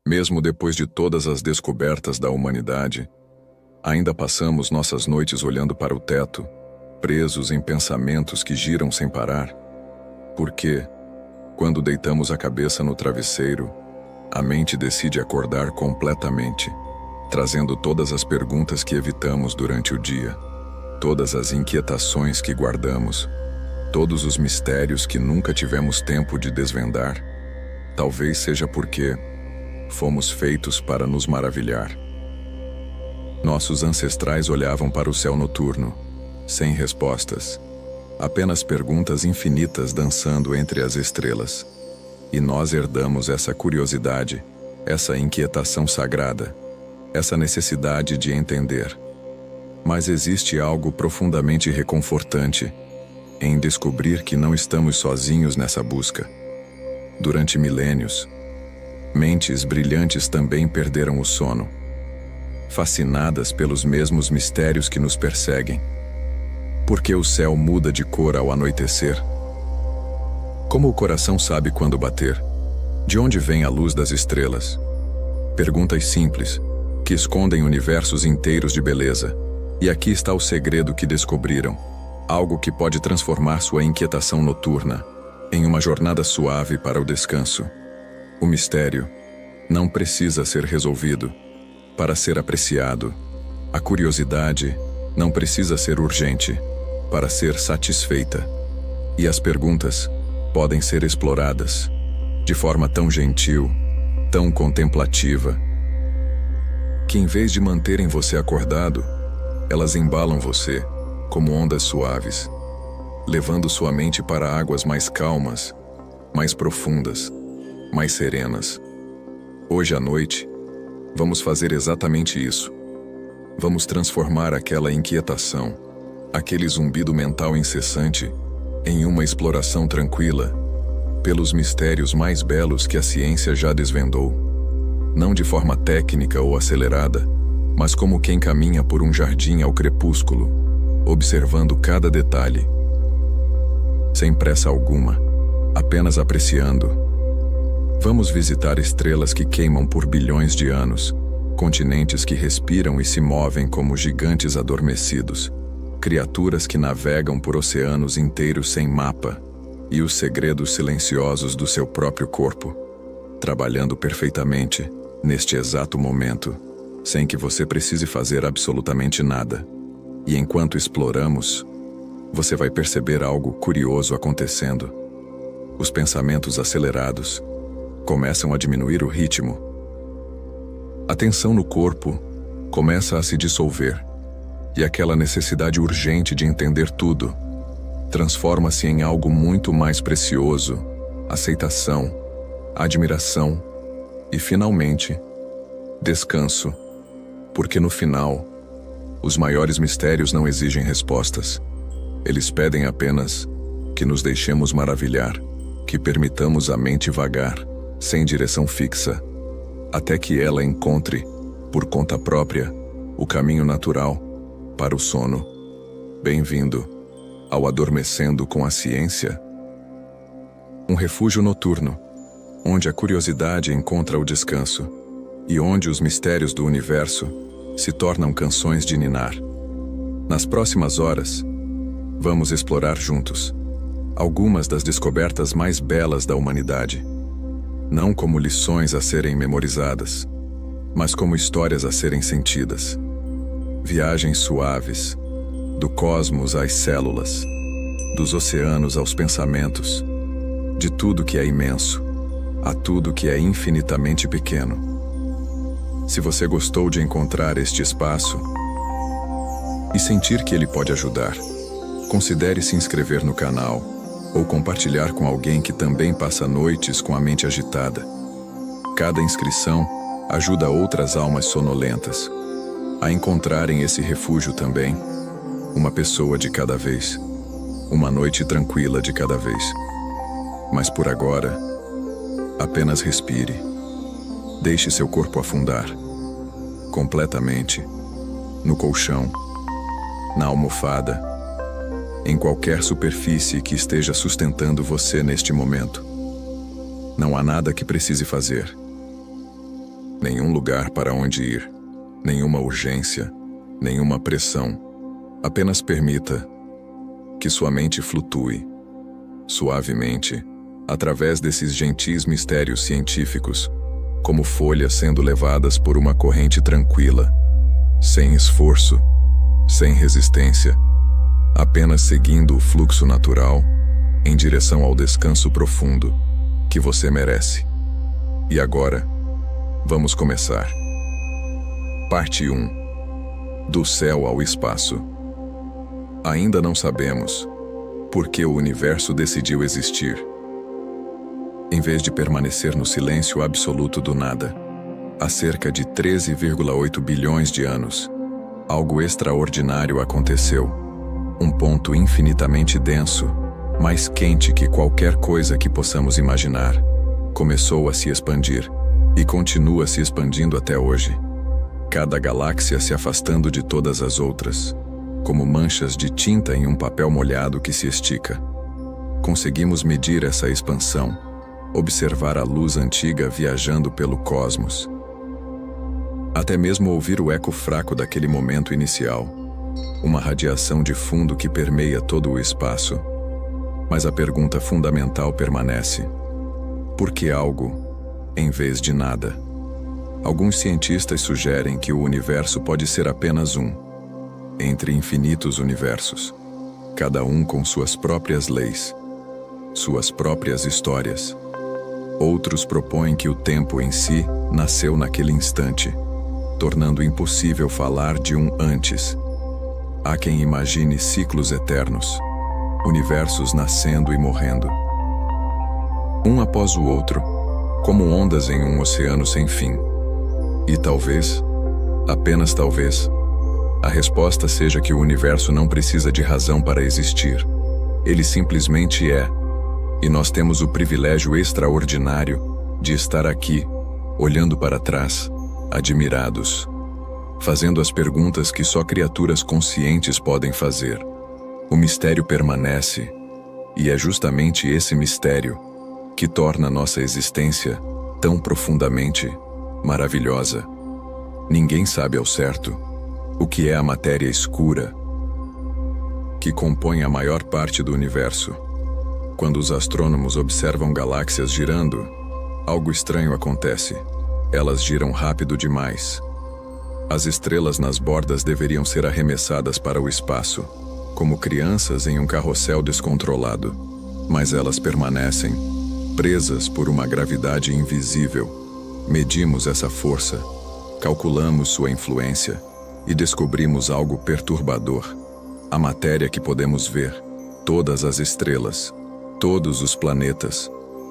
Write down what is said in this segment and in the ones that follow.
Mesmo depois de todas as descobertas da humanidade, ainda passamos nossas noites olhando para o teto, presos em pensamentos que giram sem parar. Porque, quando deitamos a cabeça no travesseiro, a mente decide acordar completamente, trazendo todas as perguntas que evitamos durante o dia, todas as inquietações que guardamos, todos os mistérios que nunca tivemos tempo de desvendar. Talvez seja porque fomos feitos para nos maravilhar. Nossos ancestrais olhavam para o céu noturno, sem respostas, apenas perguntas infinitas dançando entre as estrelas. E nós herdamos essa curiosidade, essa inquietação sagrada, essa necessidade de entender. Mas existe algo profundamente reconfortante em descobrir que não estamos sozinhos nessa busca. Durante milênios, mentes brilhantes também perderam o sono, fascinadas pelos mesmos mistérios que nos perseguem. Por que o céu muda de cor ao anoitecer? Como o coração sabe quando bater? De onde vem a luz das estrelas? Perguntas simples, que escondem universos inteiros de beleza. E aqui está o segredo que descobriram, algo que pode transformar sua inquietação noturna em uma jornada suave para o descanso. O mistério não precisa ser resolvido para ser apreciado. A curiosidade não precisa ser urgente para ser satisfeita. E as perguntas podem ser exploradas de forma tão gentil, tão contemplativa, que em vez de manterem você acordado, elas embalam você como ondas suaves, levando sua mente para águas mais calmas, mais profundas, mais serenas. Hoje à noite, vamos fazer exatamente isso. Vamos transformar aquela inquietação, aquele zumbido mental incessante, em uma exploração tranquila, pelos mistérios mais belos que a ciência já desvendou. Não de forma técnica ou acelerada, mas como quem caminha por um jardim ao crepúsculo, observando cada detalhe. Sem pressa alguma, apenas apreciando. Vamos visitar estrelas que queimam por bilhões de anos, continentes que respiram e se movem como gigantes adormecidos, criaturas que navegam por oceanos inteiros sem mapa, e os segredos silenciosos do seu próprio corpo, trabalhando perfeitamente, neste exato momento, sem que você precise fazer absolutamente nada. E enquanto exploramos, você vai perceber algo curioso acontecendo. Os pensamentos acelerados começam a diminuir o ritmo. A tensão no corpo começa a se dissolver, e aquela necessidade urgente de entender tudo transforma-se em algo muito mais precioso: aceitação, admiração e, finalmente, descanso. Porque no final, os maiores mistérios não exigem respostas. Eles pedem apenas que nos deixemos maravilhar, que permitamos a mente vagar, sem direção fixa, até que ela encontre, por conta própria, o caminho natural para o sono. Bem-vindo ao Adormecendo com a Ciência. Um refúgio noturno, onde a curiosidade encontra o descanso, e onde os mistérios do universo se tornam canções de ninar. Nas próximas horas, vamos explorar juntos algumas das descobertas mais belas da humanidade, não como lições a serem memorizadas, mas como histórias a serem sentidas. Viagens suaves, do cosmos às células, dos oceanos aos pensamentos, de tudo que é imenso a tudo que é infinitamente pequeno. Se você gostou de encontrar este espaço e sentir que ele pode ajudar, considere se inscrever no canal ou compartilhar com alguém que também passa noites com a mente agitada. Cada inscrição ajuda outras almas sonolentas a encontrarem esse refúgio também. Uma pessoa de cada vez, uma noite tranquila de cada vez. Mas por agora, apenas respire. Deixe seu corpo afundar completamente no colchão, na almofada, em qualquer superfície que esteja sustentando você neste momento. Não há nada que precise fazer. nenhum lugar para onde ir, nenhuma urgência, nenhuma pressão. Apenas permita que sua mente flutue, suavemente, através desses gentis mistérios científicos, como folhas sendo levadas por uma corrente tranquila, sem esforço, sem resistência, apenas seguindo o fluxo natural em direção ao descanso profundo que você merece. E agora, vamos começar. Parte 1. Do céu ao espaço. Ainda não sabemos por que o universo decidiu existir. Em vez de permanecer no silêncio absoluto do nada, há cerca de 13,8 bilhões de anos, algo extraordinário aconteceu. Um ponto infinitamente denso, mais quente que qualquer coisa que possamos imaginar, começou a se expandir e continua se expandindo até hoje. Cada galáxia se afastando de todas as outras, como manchas de tinta em um papel molhado que se estica. Conseguimos medir essa expansão, observar a luz antiga viajando pelo cosmos. Até mesmo ouvir o eco fraco daquele momento inicial, uma radiação de fundo que permeia todo o espaço. Mas a pergunta fundamental permanece: por que algo, em vez de nada? Alguns cientistas sugerem que o universo pode ser apenas um, entre infinitos universos, cada um com suas próprias leis, suas próprias histórias. Outros propõem que o tempo em si nasceu naquele instante, tornando impossível falar de um antes. Há quem imagine ciclos eternos, universos nascendo e morrendo, um após o outro, como ondas em um oceano sem fim. E talvez, apenas talvez, a resposta seja que o universo não precisa de razão para existir. Ele simplesmente é. E nós temos o privilégio extraordinário de estar aqui, olhando para trás, admirados, fazendo as perguntas que só criaturas conscientes podem fazer. O mistério permanece, e é justamente esse mistério que torna nossa existência tão profundamente maravilhosa. Ninguém sabe ao certo o que é a matéria escura que compõe a maior parte do universo. Quando os astrônomos observam galáxias girando, algo estranho acontece. Elas giram rápido demais. As estrelas nas bordas deveriam ser arremessadas para o espaço, como crianças em um carrossel descontrolado, mas elas permanecem, presas por uma gravidade invisível. Medimos essa força, calculamos sua influência e descobrimos algo perturbador. A matéria que podemos ver, todas as estrelas, todos os planetas,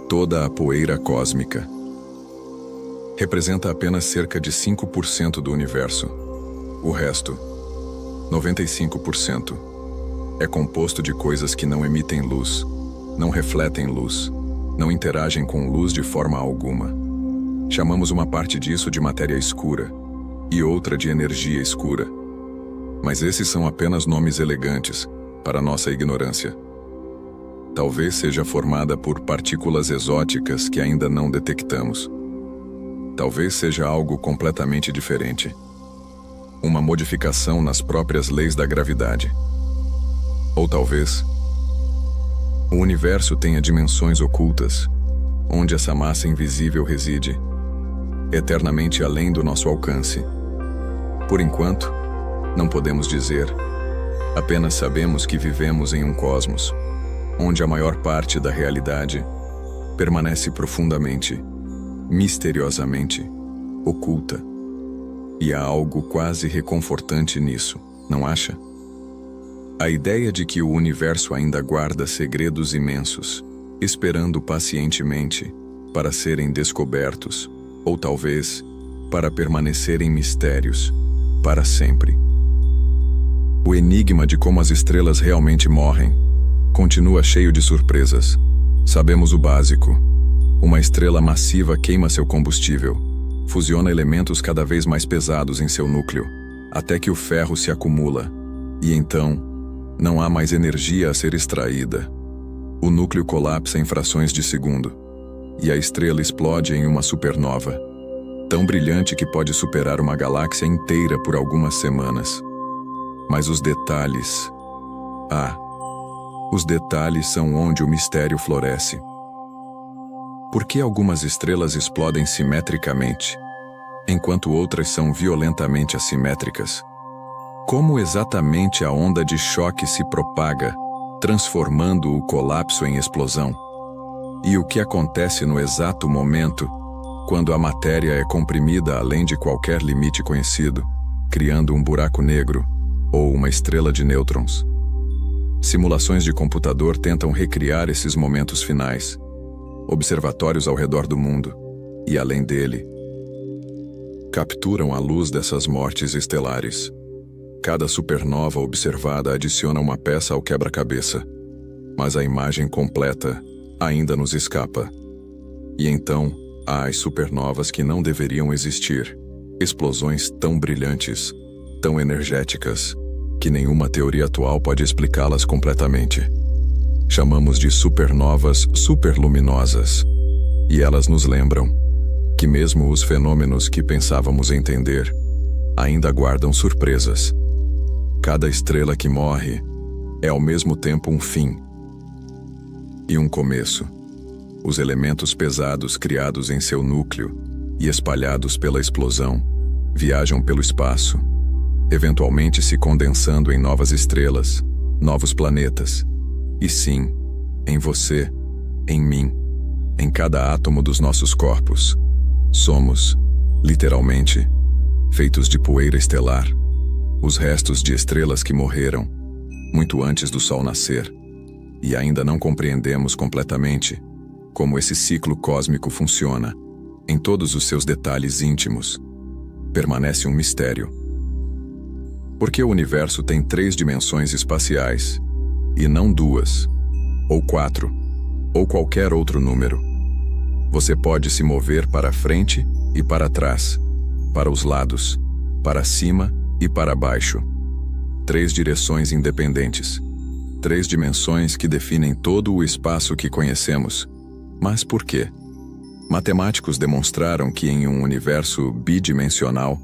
toda a poeira cósmica, representa apenas cerca de 5% do universo. O resto, 95%, é composto de coisas que não emitem luz, não refletem luz, não interagem com luz de forma alguma. Chamamos uma parte disso de matéria escura e outra de energia escura. Mas esses são apenas nomes elegantes para nossa ignorância. Talvez seja formada por partículas exóticas que ainda não detectamos. Talvez seja algo completamente diferente. Uma modificação nas próprias leis da gravidade. Ou talvez o universo tenha dimensões ocultas, onde essa massa invisível reside, eternamente além do nosso alcance. Por enquanto, não podemos dizer. Apenas sabemos que vivemos em um cosmos, onde a maior parte da realidade permanece profundamente, misteriosamente, oculta. E há algo quase reconfortante nisso, não acha? A ideia de que o universo ainda guarda segredos imensos, esperando pacientemente para serem descobertos, ou talvez para permanecerem mistérios, para sempre. O enigma de como as estrelas realmente morrem continua cheio de surpresas. Sabemos o básico. Uma estrela massiva queima seu combustível, fusiona elementos cada vez mais pesados em seu núcleo, até que o ferro se acumula, e então não há mais energia a ser extraída. O núcleo colapsa em frações de segundo, e a estrela explode em uma supernova. tão brilhante que pode superar uma galáxia inteira por algumas semanas. Mas os detalhes... os detalhes são onde o mistério floresce. Por que algumas estrelas explodem simetricamente, enquanto outras são violentamente assimétricas? Como exatamente a onda de choque se propaga, transformando o colapso em explosão? E o que acontece no exato momento, quando a matéria é comprimida além de qualquer limite conhecido, criando um buraco negro ou uma estrela de nêutrons? Simulações de computador tentam recriar esses momentos finais. Observatórios ao redor do mundo, e além dele, capturam a luz dessas mortes estelares. Cada supernova observada adiciona uma peça ao quebra-cabeça, mas a imagem completa ainda nos escapa. E então, há as supernovas que não deveriam existir, explosões tão brilhantes, tão energéticas, que nenhuma teoria atual pode explicá-las completamente. Chamamos de supernovas superluminosas, e elas nos lembram que mesmo os fenômenos que pensávamos entender ainda guardam surpresas. Cada estrela que morre é ao mesmo tempo um fim e um começo. Os elementos pesados criados em seu núcleo e espalhados pela explosão viajam pelo espaço, eventualmente se condensando em novas estrelas, novos planetas. E sim, em você, em mim, em cada átomo dos nossos corpos, somos, literalmente, feitos de poeira estelar, os restos de estrelas que morreram muito antes do Sol nascer, e ainda não compreendemos completamente como esse ciclo cósmico funciona, em todos os seus detalhes íntimos. Permanece um mistério. Porque o universo tem 3 dimensões espaciais, e não 2, ou 4, ou qualquer outro número. Você pode se mover para frente e para trás, para os lados, para cima e para baixo. 3 direções independentes. 3 dimensões que definem todo o espaço que conhecemos. Mas por quê? Matemáticos demonstraram que em um universo bidimensional,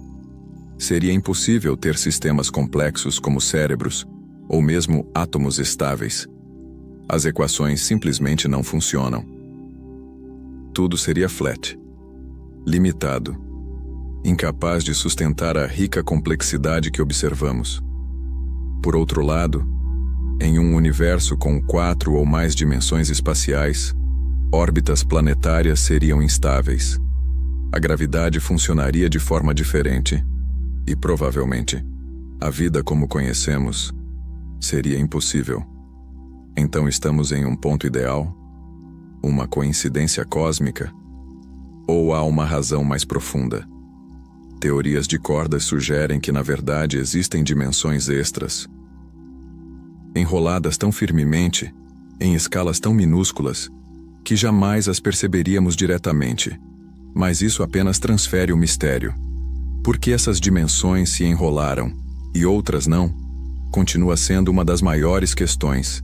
seria impossível ter sistemas complexos como cérebros, ou mesmo átomos estáveis. As equações simplesmente não funcionam. Tudo seria flat, limitado, incapaz de sustentar a rica complexidade que observamos. Por outro lado, em um universo com 4 ou mais dimensões espaciais, órbitas planetárias seriam instáveis. A gravidade funcionaria de forma diferente, e provavelmente, a vida como conhecemos seria impossível. Então estamos em um ponto ideal? Uma coincidência cósmica? Ou há uma razão mais profunda? Teorias de cordas sugerem que na verdade existem dimensões extras, enroladas tão firmemente, em escalas tão minúsculas, que jamais as perceberíamos diretamente. Mas isso apenas transfere o mistério. Por que essas dimensões se enrolaram e outras não? Continua sendo uma das maiores questões.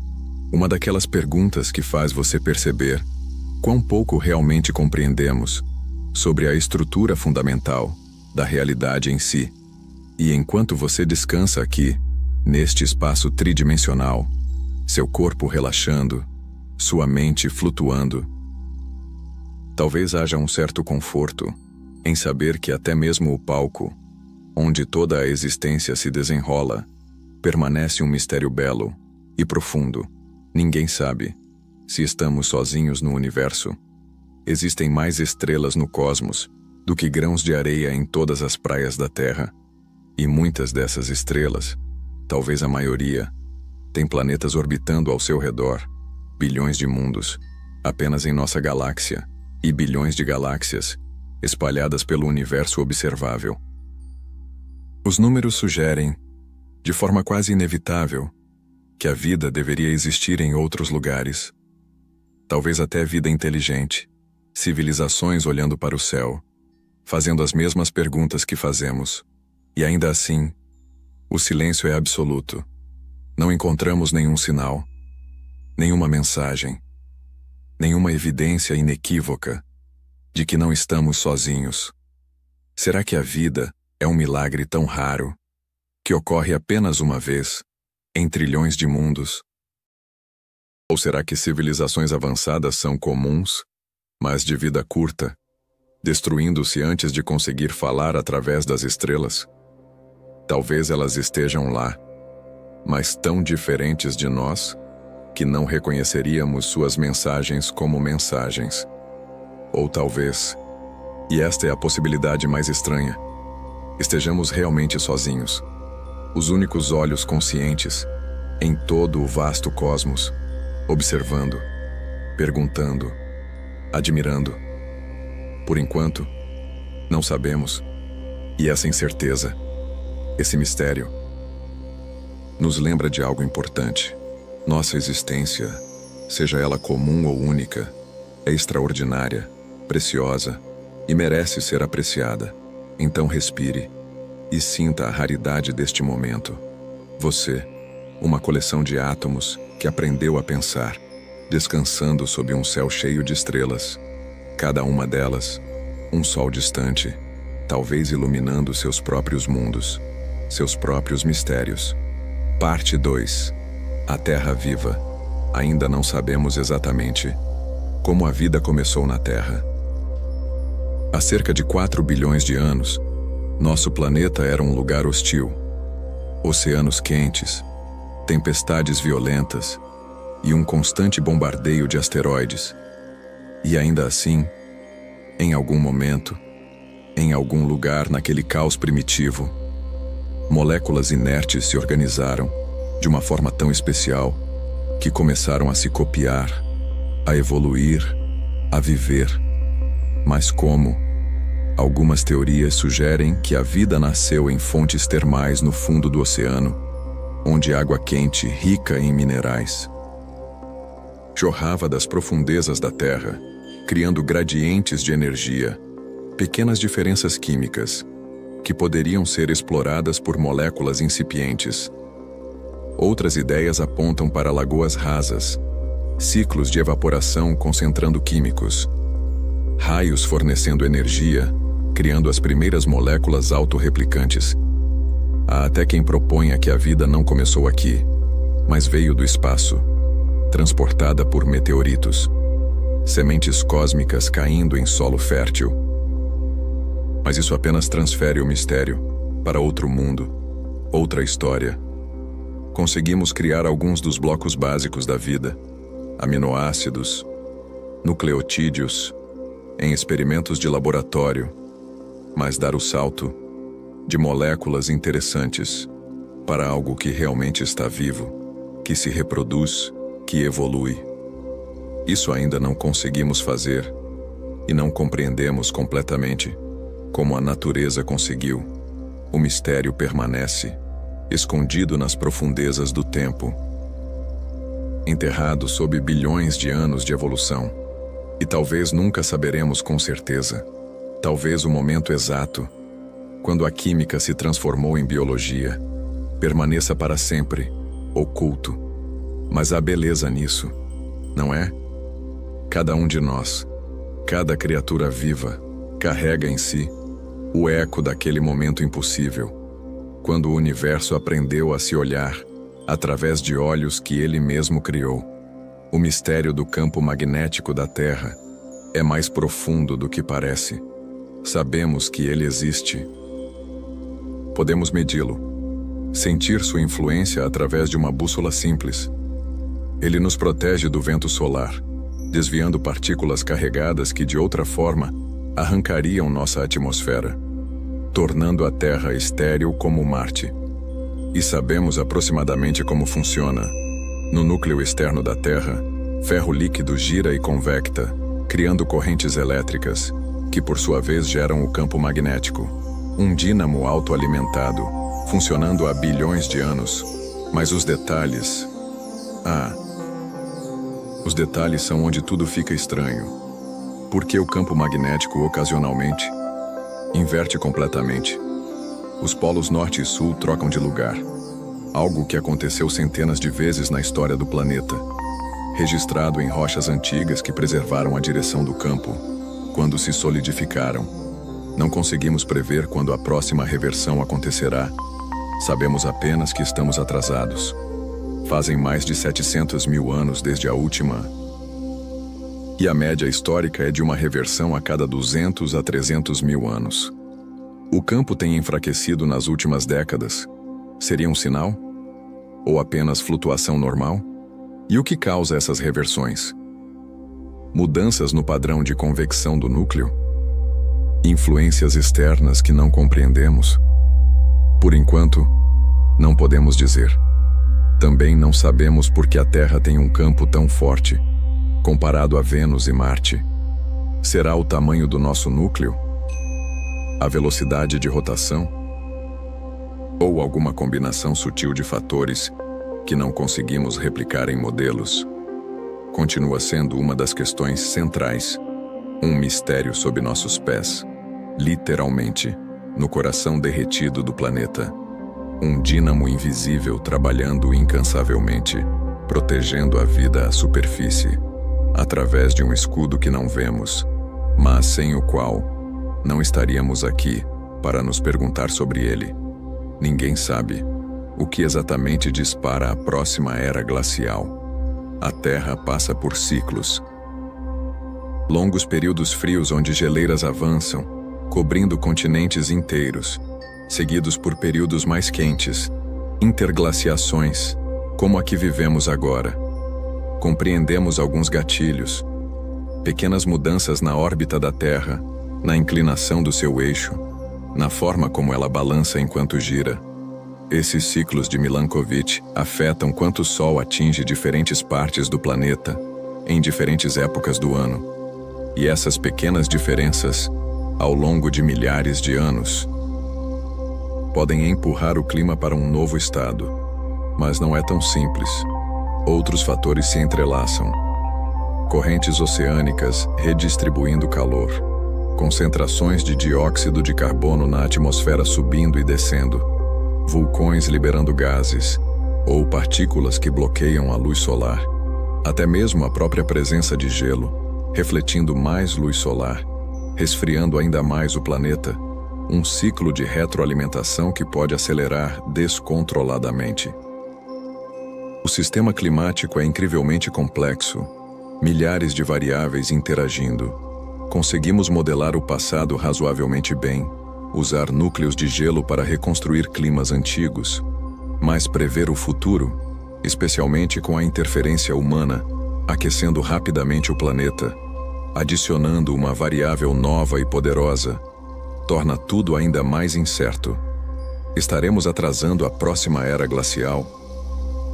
Uma daquelas perguntas que faz você perceber quão pouco realmente compreendemos sobre a estrutura fundamental da realidade em si. E enquanto você descansa aqui, neste espaço tridimensional, seu corpo relaxando, sua mente flutuando, talvez haja um certo conforto em saber que até mesmo o palco, onde toda a existência se desenrola, permanece um mistério belo e profundo. Ninguém sabe se estamos sozinhos no universo. Existem mais estrelas no cosmos do que grãos de areia em todas as praias da Terra. E muitas dessas estrelas, talvez a maioria, têm planetas orbitando ao seu redor, bilhões de mundos, apenas em nossa galáxia, e bilhões de galáxias, espalhadas pelo universo observável. Os números sugerem, de forma quase inevitável, que a vida deveria existir em outros lugares. Talvez até vida inteligente, civilizações olhando para o céu, fazendo as mesmas perguntas que fazemos. E ainda assim, o silêncio é absoluto. Não encontramos nenhum sinal, nenhuma mensagem, nenhuma evidência inequívoca de que não estamos sozinhos. Será que a vida é um milagre tão raro que ocorre apenas uma vez em trilhões de mundos? Ou será que civilizações avançadas são comuns, mas de vida curta, destruindo-se antes de conseguir falar através das estrelas? Talvez elas estejam lá, mas tão diferentes de nós que não reconheceríamos suas mensagens como mensagens. Ou talvez, e esta é a possibilidade mais estranha, estejamos realmente sozinhos, os únicos olhos conscientes em todo o vasto cosmos, observando, perguntando, admirando. Por enquanto, não sabemos, e essa incerteza, esse mistério, nos lembra de algo importante. Nossa existência, seja ela comum ou única, é extraordinária, preciosa e merece ser apreciada. Então respire e sinta a raridade deste momento. Você, uma coleção de átomos que aprendeu a pensar, descansando sob um céu cheio de estrelas, cada uma delas, um sol distante, talvez iluminando seus próprios mundos, seus próprios mistérios. Parte 2. A Terra viva. Ainda não sabemos exatamente como a vida começou na Terra. Há cerca de 4 bilhões de anos, nosso planeta era um lugar hostil. Oceanos quentes, tempestades violentas e um constante bombardeio de asteroides. E ainda assim, em algum momento, em algum lugar naquele caos primitivo, moléculas inertes se organizaram de uma forma tão especial que começaram a se copiar, a evoluir, a viver. Mas como? Algumas teorias sugerem que a vida nasceu em fontes termais no fundo do oceano, onde água quente, rica em minerais, jorrava das profundezas da Terra, criando gradientes de energia, pequenas diferenças químicas, que poderiam ser exploradas por moléculas incipientes. Outras ideias apontam para lagoas rasas, ciclos de evaporação concentrando químicos, raios fornecendo energia, criando as primeiras moléculas autorreplicantes. Há até quem proponha que a vida não começou aqui, mas veio do espaço, transportada por meteoritos, sementes cósmicas caindo em solo fértil. Mas isso apenas transfere o mistério para outro mundo, outra história. Conseguimos criar alguns dos blocos básicos da vida, aminoácidos, nucleotídeos, em experimentos de laboratório, mas dar o salto de moléculas interessantes para algo que realmente está vivo, que se reproduz, que evolui. Isso ainda não conseguimos fazer e não compreendemos completamente como a natureza conseguiu. O mistério permanece, escondido nas profundezas do tempo, enterrado sob bilhões de anos de evolução. E talvez nunca saberemos com certeza, talvez o momento exato, quando a química se transformou em biologia, permaneça para sempre, oculto. Mas há beleza nisso, não é? Cada um de nós, cada criatura viva, carrega em si o eco daquele momento impossível, quando o universo aprendeu a se olhar através de olhos que ele mesmo criou. O mistério do campo magnético da Terra é mais profundo do que parece. Sabemos que ele existe. Podemos medi-lo, sentir sua influência através de uma bússola simples. Ele nos protege do vento solar, desviando partículas carregadas que de outra forma arrancariam nossa atmosfera, tornando a Terra estéril como Marte. E sabemos aproximadamente como funciona. No núcleo externo da Terra, ferro líquido gira e convecta, criando correntes elétricas, que por sua vez geram o campo magnético. Um dínamo autoalimentado, funcionando há bilhões de anos. Mas os detalhes... os detalhes são onde tudo fica estranho. Porque o campo magnético ocasionalmente inverte completamente. Os polos norte e sul trocam de lugar. Algo que aconteceu centenas de vezes na história do planeta, registrado em rochas antigas que preservaram a direção do campo quando se solidificaram. Não conseguimos prever quando a próxima reversão acontecerá. Sabemos apenas que estamos atrasados. Fazem mais de 700 mil anos desde a última. E a média histórica é de uma reversão a cada 200 a 300 mil anos. O campo tem enfraquecido nas últimas décadas. Seria um sinal? Ou apenas flutuação normal? E o que causa essas reversões? Mudanças no padrão de convecção do núcleo? Influências externas que não compreendemos? Por enquanto, não podemos dizer. Também não sabemos por que a Terra tem um campo tão forte, comparado a Vênus e Marte. Será o tamanho do nosso núcleo? A velocidade de rotação? Ou alguma combinação sutil de fatores que não conseguimos replicar em modelos? Continua sendo uma das questões centrais, um mistério sob nossos pés, literalmente, no coração derretido do planeta. Um dínamo invisível trabalhando incansavelmente, protegendo a vida à superfície, através de um escudo que não vemos, mas sem o qual não estaríamos aqui para nos perguntar sobre ele. Ninguém sabe o que exatamente dispara a próxima era glacial. A Terra passa por ciclos. Longos períodos frios onde geleiras avançam, cobrindo continentes inteiros, seguidos por períodos mais quentes, interglaciações, como a que vivemos agora. Compreendemos alguns gatilhos, pequenas mudanças na órbita da Terra, na inclinação do seu eixo, na forma como ela balança enquanto gira. Esses ciclos de Milankovitch afetam quanto o Sol atinge diferentes partes do planeta, em diferentes épocas do ano. E essas pequenas diferenças, ao longo de milhares de anos, podem empurrar o clima para um novo estado. Mas não é tão simples. Outros fatores se entrelaçam. Correntes oceânicas redistribuindo calor, concentrações de dióxido de carbono na atmosfera subindo e descendo, vulcões liberando gases, ou partículas que bloqueiam a luz solar, até mesmo a própria presença de gelo, refletindo mais luz solar, resfriando ainda mais o planeta, um ciclo de retroalimentação que pode acelerar descontroladamente. O sistema climático é incrivelmente complexo, milhares de variáveis interagindo. Conseguimos modelar o passado razoavelmente bem, usar núcleos de gelo para reconstruir climas antigos, mas prever o futuro, especialmente com a interferência humana, aquecendo rapidamente o planeta, adicionando uma variável nova e poderosa, torna tudo ainda mais incerto. Estaremos atrasando a próxima era glacial?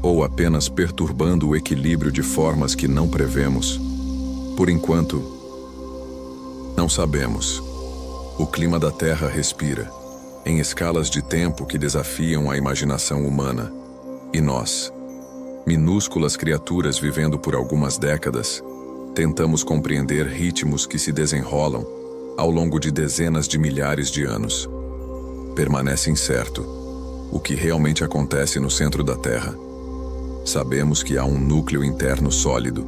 Ou apenas perturbando o equilíbrio de formas que não prevemos? Por enquanto, não sabemos. O clima da Terra respira, em escalas de tempo que desafiam a imaginação humana. E nós, minúsculas criaturas vivendo por algumas décadas, tentamos compreender ritmos que se desenrolam ao longo de dezenas de milhares de anos. Permanece incerto o que realmente acontece no centro da Terra. Sabemos que há um núcleo interno sólido,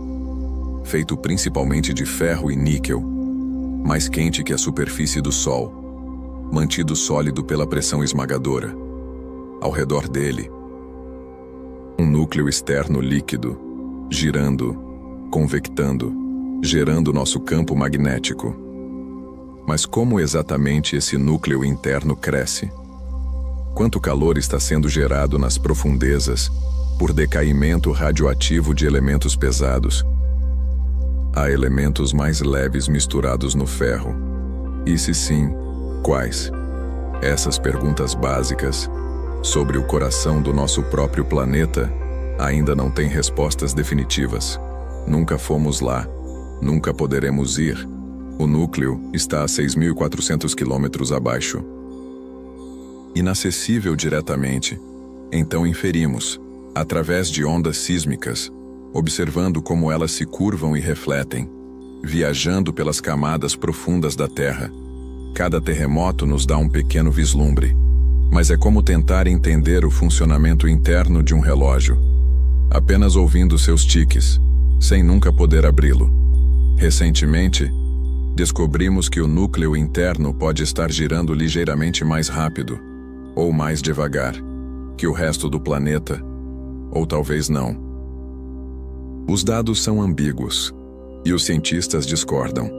feito principalmente de ferro e níquel, mais quente que a superfície do Sol, mantido sólido pela pressão esmagadora. Ao redor dele, um núcleo externo líquido, girando, convectando, gerando nosso campo magnético. Mas como exatamente esse núcleo interno cresce? Quanto calor está sendo gerado nas profundezas por decaimento radioativo de elementos pesados? Há elementos mais leves misturados no ferro. E se sim, quais? Essas perguntas básicas sobre o coração do nosso próprio planeta ainda não têm respostas definitivas. Nunca fomos lá, nunca poderemos ir. O núcleo está a 6.400 quilômetros abaixo. Inacessível diretamente, então inferimos, através de ondas sísmicas, observando como elas se curvam e refletem, viajando pelas camadas profundas da Terra. Cada terremoto nos dá um pequeno vislumbre, mas é como tentar entender o funcionamento interno de um relógio, apenas ouvindo seus tiques, sem nunca poder abri-lo. Recentemente, descobrimos que o núcleo interno pode estar girando ligeiramente mais rápido, ou mais devagar, que o resto do planeta, ou talvez não. Os dados são ambíguos, e os cientistas discordam.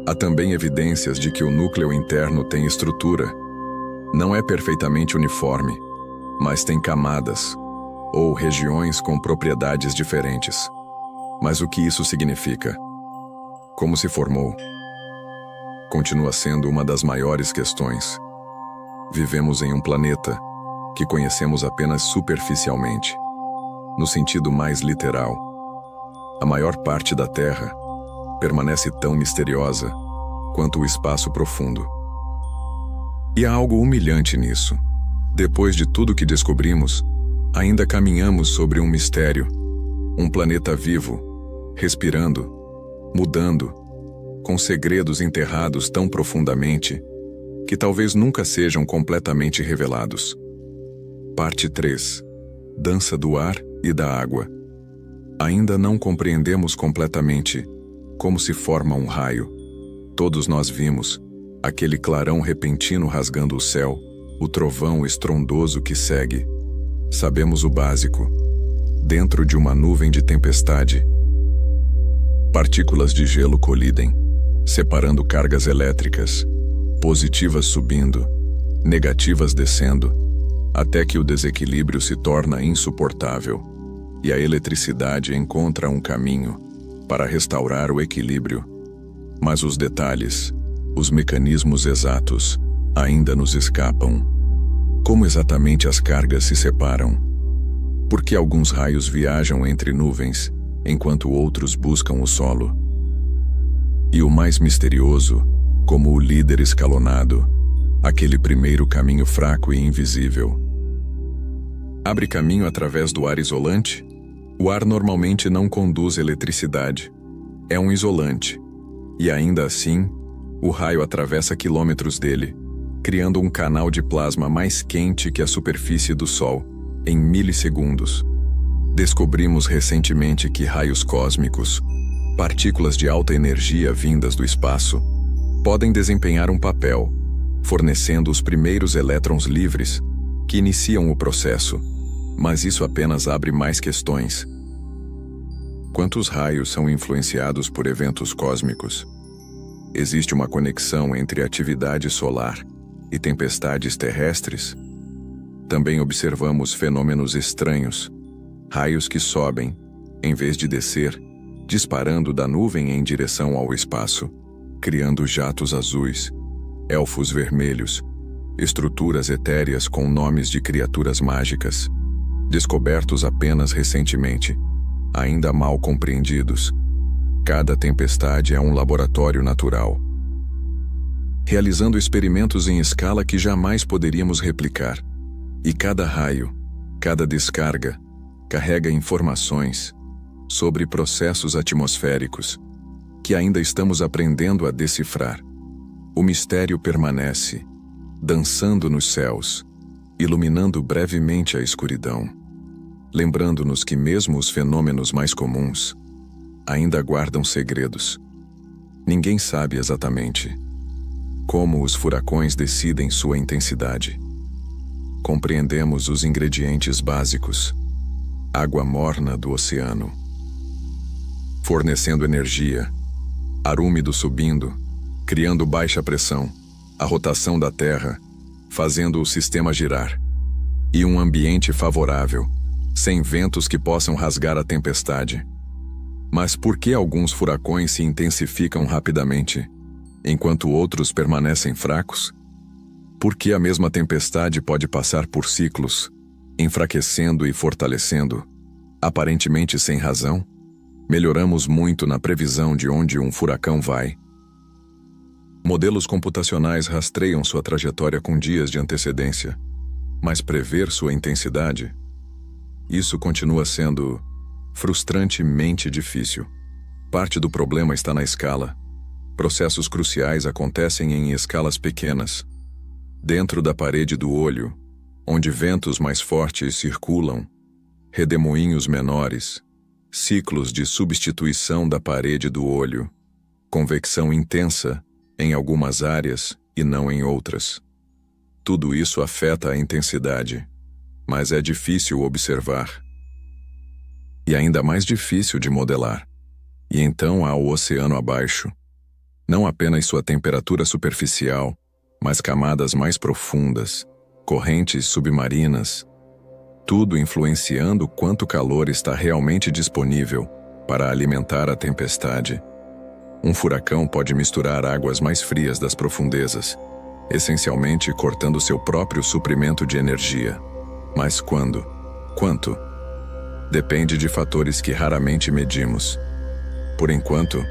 Há também evidências de que o núcleo interno tem estrutura. Não é perfeitamente uniforme, mas tem camadas, ou regiões com propriedades diferentes. Mas o que isso significa? Como se formou? Continua sendo uma das maiores questões. Vivemos em um planeta que conhecemos apenas superficialmente, no sentido mais literal. A maior parte da Terra permanece tão misteriosa quanto o espaço profundo. E há algo humilhante nisso. Depois de tudo que descobrimos, ainda caminhamos sobre um mistério, um planeta vivo, respirando, mudando, com segredos enterrados tão profundamente que talvez nunca sejam completamente revelados. Parte 3. Dança do ar e da água. Ainda não compreendemos completamente como se forma um raio. Todos nós vimos aquele clarão repentino rasgando o céu, o trovão estrondoso que segue. Sabemos o básico. Dentro de uma nuvem de tempestade, partículas de gelo colidem, separando cargas elétricas, positivas subindo, negativas descendo, até que o desequilíbrio se torna insuportável e a eletricidade encontra um caminho para restaurar o equilíbrio. Mas os detalhes, os mecanismos exatos, ainda nos escapam. Como exatamente as cargas se separam? Por que alguns raios viajam entre nuvens, enquanto outros buscam o solo? E o mais misterioso, como o líder escalonado, aquele primeiro caminho fraco e invisível. Abre caminho através do ar isolante? O ar normalmente não conduz eletricidade. É um isolante. E ainda assim, o raio atravessa quilômetros dele, criando um canal de plasma mais quente que a superfície do Sol, em milissegundos. Descobrimos recentemente que raios cósmicos, partículas de alta energia vindas do espaço, podem desempenhar um papel, fornecendo os primeiros elétrons livres, que iniciam o processo, mas isso apenas abre mais questões. Quantos raios são influenciados por eventos cósmicos? Existe uma conexão entre atividade solar e tempestades terrestres? Também observamos fenômenos estranhos, raios que sobem, em vez de descer, disparando da nuvem em direção ao espaço, criando jatos azuis, elfos vermelhos, estruturas etéreas com nomes de criaturas mágicas, descobertos apenas recentemente, ainda mal compreendidos. Cada tempestade é um laboratório natural, realizando experimentos em escala que jamais poderíamos replicar. E cada raio, cada descarga, carrega informações sobre processos atmosféricos que ainda estamos aprendendo a decifrar. O mistério permanece, dançando nos céus, iluminando brevemente a escuridão, lembrando-nos que mesmo os fenômenos mais comuns ainda guardam segredos. Ninguém sabe exatamente como os furacões decidem sua intensidade. Compreendemos os ingredientes básicos: água morna do oceano, fornecendo energia, ar úmido subindo, criando baixa pressão, a rotação da Terra, fazendo o sistema girar, e um ambiente favorável, sem ventos que possam rasgar a tempestade. Mas por que alguns furacões se intensificam rapidamente, enquanto outros permanecem fracos? Por que a mesma tempestade pode passar por ciclos, enfraquecendo e fortalecendo, aparentemente sem razão? Melhoramos muito na previsão de onde um furacão vai. Modelos computacionais rastreiam sua trajetória com dias de antecedência, mas prever sua intensidade? Isso continua sendo frustrantemente difícil. Parte do problema está na escala. Processos cruciais acontecem em escalas pequenas, dentro da parede do olho, onde ventos mais fortes circulam, redemoinhos menores, ciclos de substituição da parede do olho, convecção intensa em algumas áreas e não em outras. Tudo isso afeta a intensidade, mas é difícil observar. E ainda mais difícil de modelar. E então há o oceano abaixo. Não apenas sua temperatura superficial, mas camadas mais profundas, correntes submarinas, tudo influenciando quanto calor está realmente disponível para alimentar a tempestade. Um furacão pode misturar águas mais frias das profundezas, essencialmente cortando seu próprio suprimento de energia. Mas quando? Quanto? Depende de fatores que raramente medimos. Por enquanto,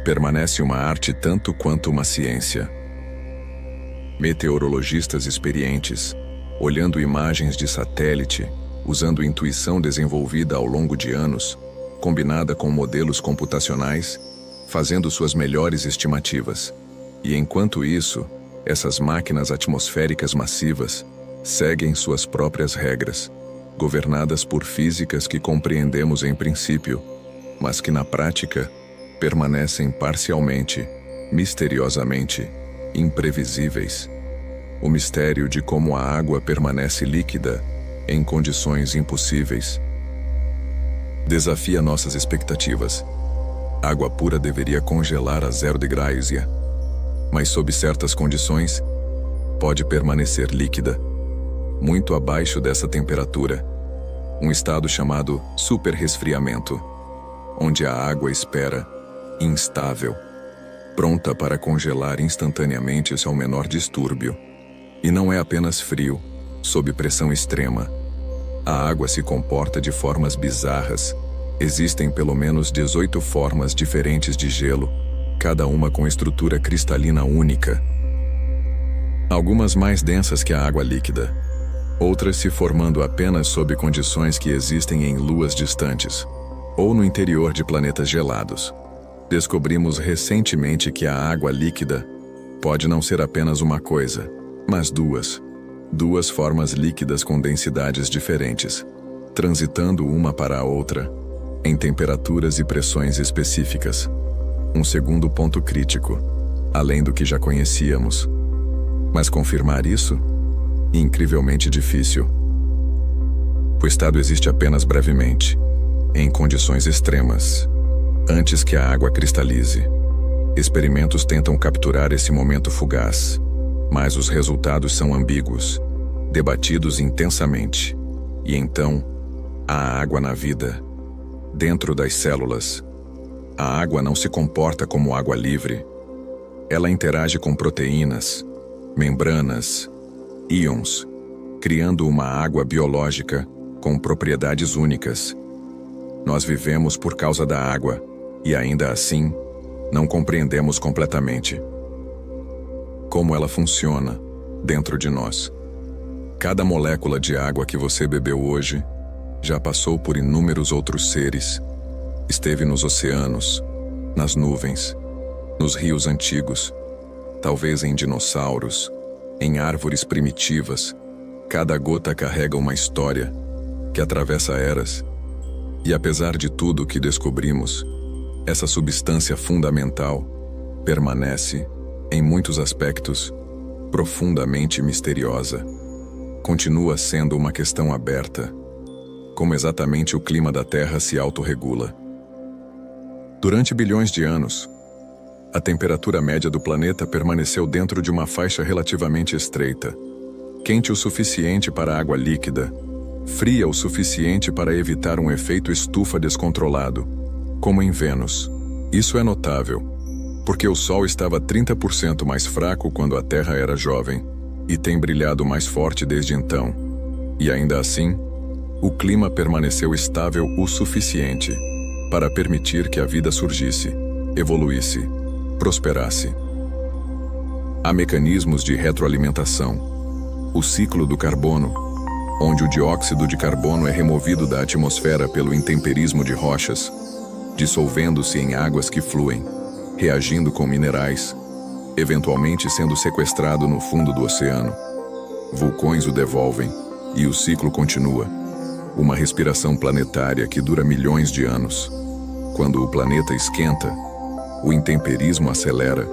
permanece uma arte tanto quanto uma ciência. Meteorologistas experientes, olhando imagens de satélite, usando intuição desenvolvida ao longo de anos, combinada com modelos computacionais, fazendo suas melhores estimativas. E enquanto isso, essas máquinas atmosféricas massivas seguem suas próprias regras, governadas por físicas que compreendemos em princípio, mas que na prática permanecem parcialmente, misteriosamente, imprevisíveis. O mistério de como a água permanece líquida em condições impossíveis desafia nossas expectativas. Água pura deveria congelar a 0 degraus, mas sob certas condições, pode permanecer líquida, muito abaixo dessa temperatura, um estado chamado superresfriamento, onde a água espera, instável, pronta para congelar instantaneamente ao menor distúrbio. E não é apenas frio, sob pressão extrema. A água se comporta de formas bizarras. Existem pelo menos 18 formas diferentes de gelo, cada uma com estrutura cristalina única. Algumas mais densas que a água líquida, outras se formando apenas sob condições que existem em luas distantes, ou no interior de planetas gelados. Descobrimos recentemente que a água líquida pode não ser apenas uma coisa, mas duas formas líquidas com densidades diferentes, transitando uma para a outra, em temperaturas e pressões específicas. Um segundo ponto crítico, além do que já conhecíamos. Mas confirmar isso? Incrivelmente difícil. O estado existe apenas brevemente, em condições extremas, antes que a água cristalize. Experimentos tentam capturar esse momento fugaz, mas os resultados são ambíguos, debatidos intensamente. E então, a água na vida, dentro das células. A água não se comporta como água livre. Ela interage com proteínas, membranas, íons, criando uma água biológica com propriedades únicas. Nós vivemos por causa da água, e ainda assim, não compreendemos completamente como ela funciona dentro de nós. Cada molécula de água que você bebeu hoje já passou por inúmeros outros seres. Esteve nos oceanos, nas nuvens, nos rios antigos, talvez em dinossauros, em árvores primitivas. Cada gota carrega uma história que atravessa eras. E apesar de tudo que descobrimos, essa substância fundamental permanece, em muitos aspectos, profundamente misteriosa. Continua sendo uma questão aberta, como exatamente o clima da Terra se autorregula. Durante bilhões de anos, a temperatura média do planeta permaneceu dentro de uma faixa relativamente estreita, quente o suficiente para a água líquida, fria o suficiente para evitar um efeito estufa descontrolado, como em Vênus. Isso é notável, porque o Sol estava 30% mais fraco quando a Terra era jovem, e tem brilhado mais forte desde então. E ainda assim, o clima permaneceu estável o suficiente para permitir que a vida surgisse, evoluísse, prosperasse. Há mecanismos de retroalimentação. O ciclo do carbono, onde o dióxido de carbono é removido da atmosfera pelo intemperismo de rochas, dissolvendo-se em águas que fluem, reagindo com minerais, eventualmente sendo sequestrado no fundo do oceano. Vulcões o devolvem, e o ciclo continua. Uma respiração planetária que dura milhões de anos. Quando o planeta esquenta, o intemperismo acelera,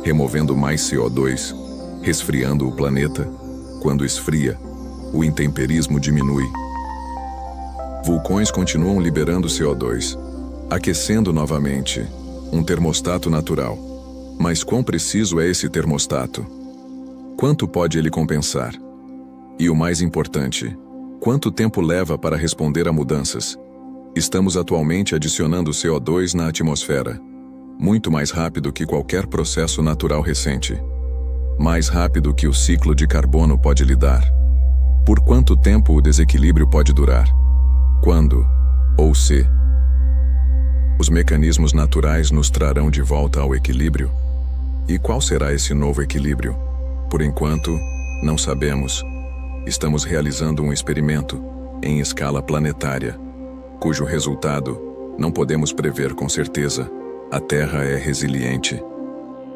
removendo mais CO2, resfriando o planeta. Quando esfria, o intemperismo diminui. Vulcões continuam liberando CO2, aquecendo novamente, um termostato natural. Mas quão preciso é esse termostato? Quanto pode ele compensar? E o mais importante, quanto tempo leva para responder a mudanças? Estamos atualmente adicionando CO2 na atmosfera, muito mais rápido que qualquer processo natural recente. Mais rápido que o ciclo de carbono pode lidar. Por quanto tempo o desequilíbrio pode durar? Quando, ou se, os mecanismos naturais nos trarão de volta ao equilíbrio? E qual será esse novo equilíbrio? Por enquanto, não sabemos. Estamos realizando um experimento, em escala planetária, cujo resultado não podemos prever com certeza. A Terra é resiliente.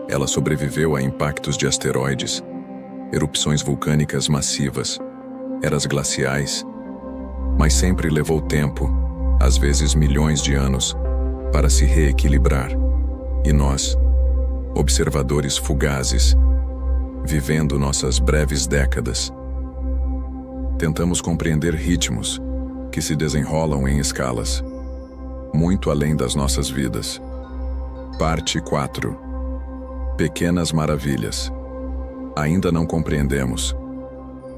Ela sobreviveu a impactos de asteroides, erupções vulcânicas massivas, eras glaciais, mas sempre levou tempo, às vezes milhões de anos, para se reequilibrar. E nós, observadores fugazes, vivendo nossas breves décadas, tentamos compreender ritmos que se desenrolam em escalas, muito além das nossas vidas. Parte 4. Pequenas maravilhas. Ainda não compreendemos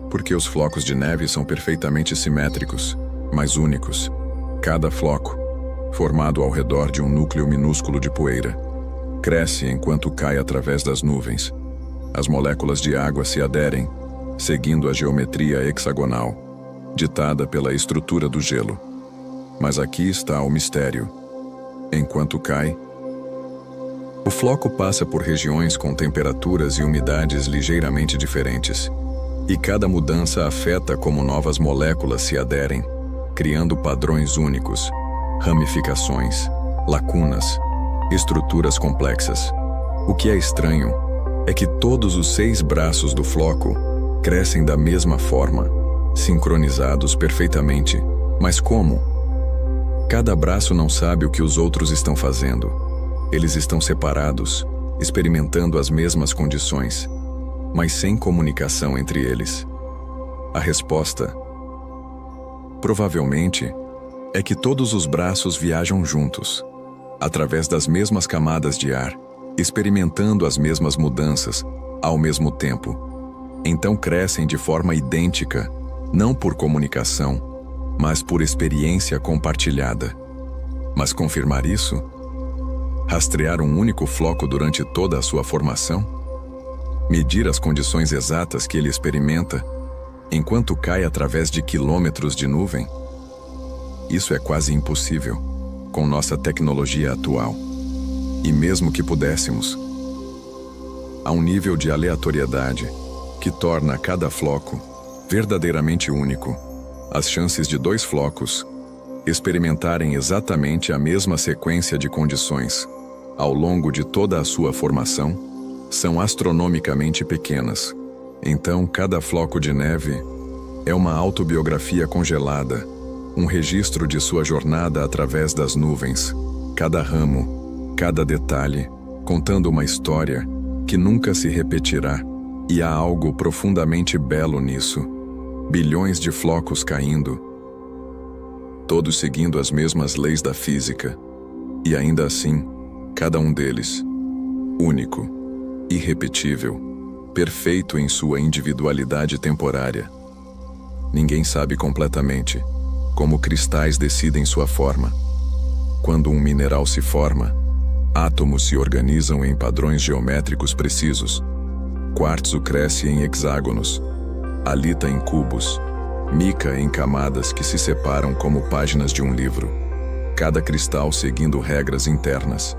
porque os flocos de neve são perfeitamente simétricos, mas únicos. Cada floco, formado ao redor de um núcleo minúsculo de poeira, cresce enquanto cai através das nuvens. As moléculas de água se aderem, seguindo a geometria hexagonal, ditada pela estrutura do gelo. Mas aqui está o mistério. Enquanto cai, o floco passa por regiões com temperaturas e umidades ligeiramente diferentes. E cada mudança afeta como novas moléculas se aderem, criando padrões únicos, ramificações, lacunas, estruturas complexas. O que é estranho é que todos os 6 braços do floco crescem da mesma forma, sincronizados perfeitamente. Mas como? Cada braço não sabe o que os outros estão fazendo. Eles estão separados, experimentando as mesmas condições, mas sem comunicação entre eles. A resposta, provavelmente, é que todos os braços viajam juntos, através das mesmas camadas de ar, experimentando as mesmas mudanças, ao mesmo tempo. Então crescem de forma idêntica, não por comunicação, mas por experiência compartilhada. Mas confirmar isso? Rastrear um único floco durante toda a sua formação? Medir as condições exatas que ele experimenta, enquanto cai através de quilômetros de nuvem? Isso é quase impossível, com nossa tecnologia atual. E mesmo que pudéssemos, há um nível de aleatoriedade que torna cada floco verdadeiramente único. As chances de 2 flocos experimentarem exatamente a mesma sequência de condições ao longo de toda a sua formação são astronomicamente pequenas. Então, cada floco de neve é uma autobiografia congelada, um registro de sua jornada através das nuvens. Cada ramo, cada detalhe, contando uma história que nunca se repetirá. E há algo profundamente belo nisso. Bilhões de flocos caindo, todos seguindo as mesmas leis da física. E ainda assim, cada um deles, único, irrepetível, perfeito em sua individualidade temporária. Ninguém sabe completamente como cristais decidem sua forma. Quando um mineral se forma, átomos se organizam em padrões geométricos precisos. Quartzo cresce em hexágonos, halita em cubos, mica em camadas que se separam como páginas de um livro. Cada cristal seguindo regras internas,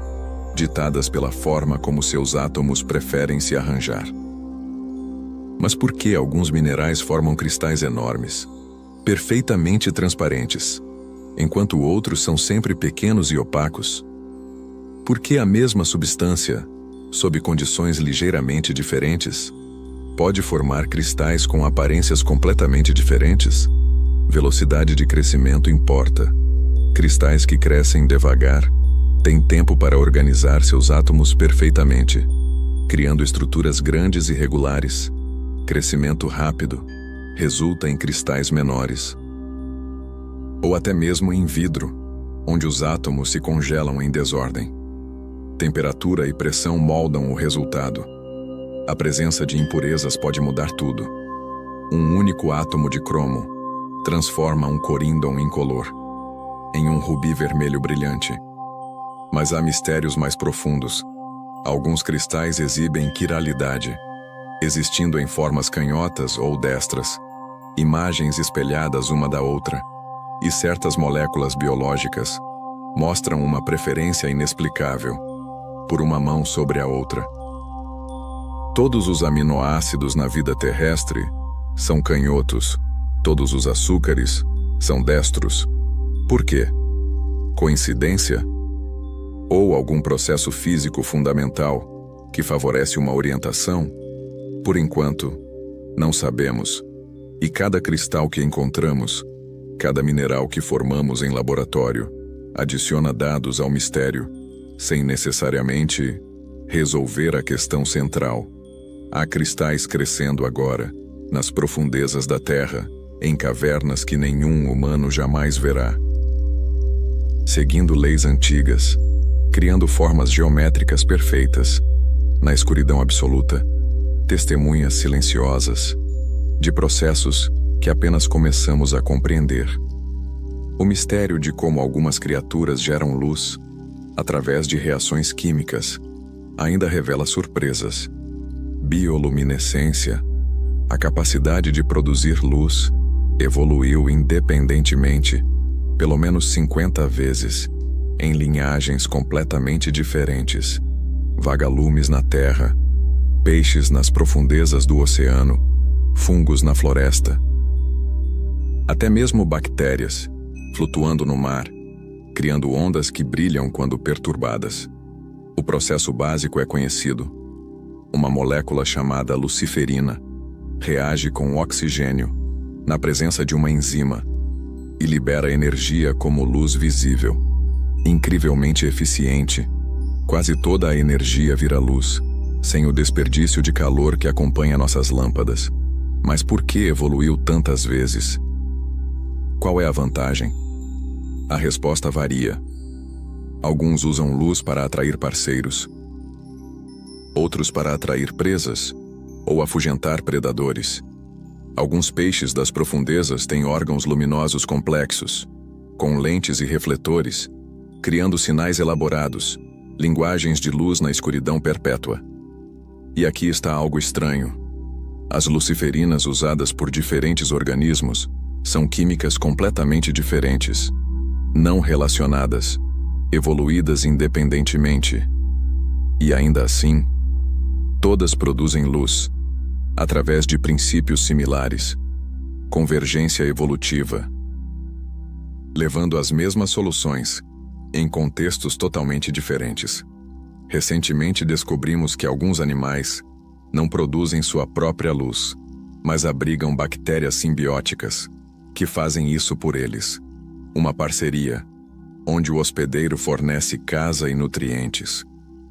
ditadas pela forma como seus átomos preferem se arranjar. Mas por que alguns minerais formam cristais enormes, perfeitamente transparentes, enquanto outros são sempre pequenos e opacos? Por que a mesma substância, sob condições ligeiramente diferentes, pode formar cristais com aparências completamente diferentes? Velocidade de crescimento importa. Cristais que crescem devagar Tem tempo para organizar seus átomos perfeitamente, criando estruturas grandes e regulares. Crescimento rápido resulta em cristais menores. Ou até mesmo em vidro, onde os átomos se congelam em desordem. Temperatura e pressão moldam o resultado. A presença de impurezas pode mudar tudo. Um único átomo de cromo transforma um coríndon incolor em um rubi vermelho brilhante. Mas há mistérios mais profundos. Alguns cristais exibem quiralidade, existindo em formas canhotas ou destras, imagens espelhadas uma da outra, e certas moléculas biológicas mostram uma preferência inexplicável por uma mão sobre a outra. Todos os aminoácidos na vida terrestre são canhotos, todos os açúcares são destros. Por quê? Coincidência? Ou algum processo físico fundamental que favorece uma orientação? Por enquanto, não sabemos. E cada cristal que encontramos, cada mineral que formamos em laboratório, adiciona dados ao mistério, sem necessariamente resolver a questão central. Há cristais crescendo agora, nas profundezas da Terra, em cavernas que nenhum humano jamais verá. Seguindo leis antigas, criando formas geométricas perfeitas, na escuridão absoluta, testemunhas silenciosas, de processos que apenas começamos a compreender. O mistério de como algumas criaturas geram luz, através de reações químicas, ainda revela surpresas. Bioluminescência, a capacidade de produzir luz, evoluiu independentemente, pelo menos 50 vezes, em linhagens completamente diferentes. Vagalumes na terra, peixes nas profundezas do oceano, fungos na floresta. Até mesmo bactérias, flutuando no mar, criando ondas que brilham quando perturbadas. O processo básico é conhecido. Uma molécula chamada luciferina reage com oxigênio, na presença de uma enzima, e libera energia como luz visível. Incrivelmente eficiente, quase toda a energia vira luz, sem o desperdício de calor que acompanha nossas lâmpadas. Mas por que evoluiu tantas vezes? Qual é a vantagem? A resposta varia. Alguns usam luz para atrair parceiros, outros para atrair presas ou afugentar predadores. Alguns peixes das profundezas têm órgãos luminosos complexos, com lentes e refletores, criando sinais elaborados, linguagens de luz na escuridão perpétua. E aqui está algo estranho. As luciferinas usadas por diferentes organismos são químicas completamente diferentes, não relacionadas, evoluídas independentemente. E ainda assim, todas produzem luz, através de princípios similares, convergência evolutiva, levando às mesmas soluções, em contextos totalmente diferentes. Recentemente descobrimos que alguns animais não produzem sua própria luz, mas abrigam bactérias simbióticas, que fazem isso por eles. Uma parceria, onde o hospedeiro fornece casa e nutrientes,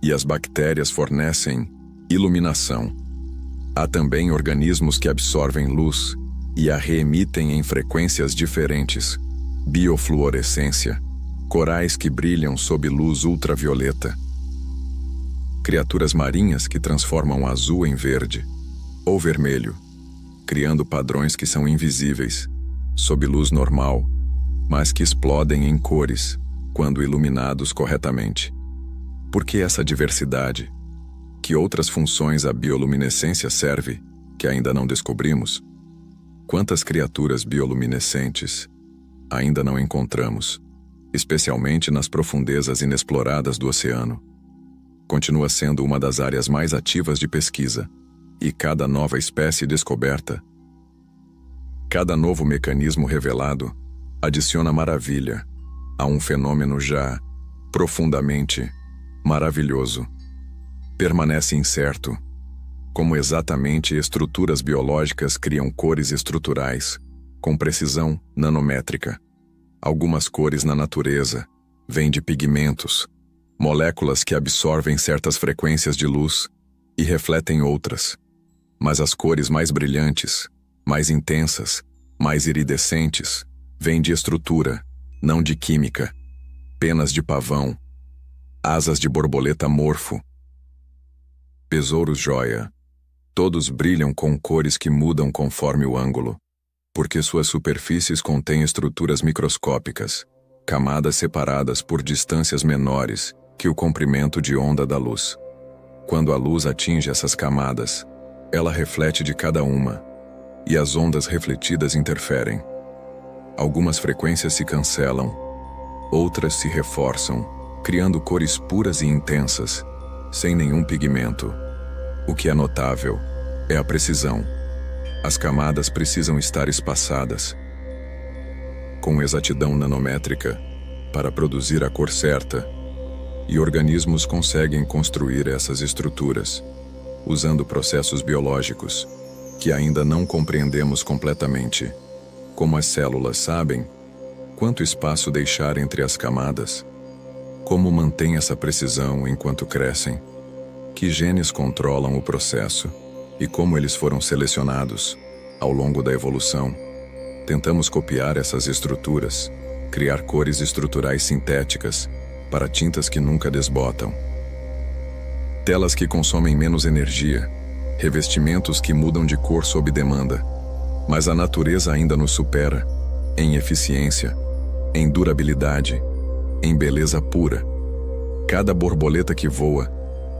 e as bactérias fornecem iluminação. Há também organismos que absorvem luz e a reemitem em frequências diferentes. Biofluorescência, corais que brilham sob luz ultravioleta. Criaturas marinhas que transformam azul em verde ou vermelho, criando padrões que são invisíveis, sob luz normal, mas que explodem em cores quando iluminados corretamente. Por que essa diversidade? Que outras funções a bioluminescência serve, que ainda não descobrimos? Quantas criaturas bioluminescentes ainda não encontramos, especialmente nas profundezas inexploradas do oceano? Continua sendo uma das áreas mais ativas de pesquisa, e cada nova espécie descoberta, cada novo mecanismo revelado, adiciona maravilha a um fenômeno já profundamente maravilhoso. Permanece incerto como exatamente estruturas biológicas criam cores estruturais, com precisão nanométrica. Algumas cores na natureza vêm de pigmentos, moléculas que absorvem certas frequências de luz e refletem outras. Mas as cores mais brilhantes, mais intensas, mais iridescentes, vêm de estrutura, não de química. Penas de pavão, asas de borboleta morfo, besouros joia, todos brilham com cores que mudam conforme o ângulo, porque suas superfícies contêm estruturas microscópicas, camadas separadas por distâncias menores que o comprimento de onda da luz. Quando a luz atinge essas camadas, ela reflete de cada uma, e as ondas refletidas interferem. Algumas frequências se cancelam, outras se reforçam, criando cores puras e intensas, sem nenhum pigmento. O que é notável é a precisão. As camadas precisam estar espaçadas, com exatidão nanométrica, para produzir a cor certa, e organismos conseguem construir essas estruturas, usando processos biológicos, que ainda não compreendemos completamente. Como as células sabem quanto espaço deixar entre as camadas, como mantém essa precisão enquanto crescem, que genes controlam o processo e como eles foram selecionados ao longo da evolução. Tentamos copiar essas estruturas, criar cores estruturais sintéticas para tintas que nunca desbotam. Telas que consomem menos energia, revestimentos que mudam de cor sob demanda, mas a natureza ainda nos supera em eficiência, em durabilidade, em beleza pura. Cada borboleta que voa,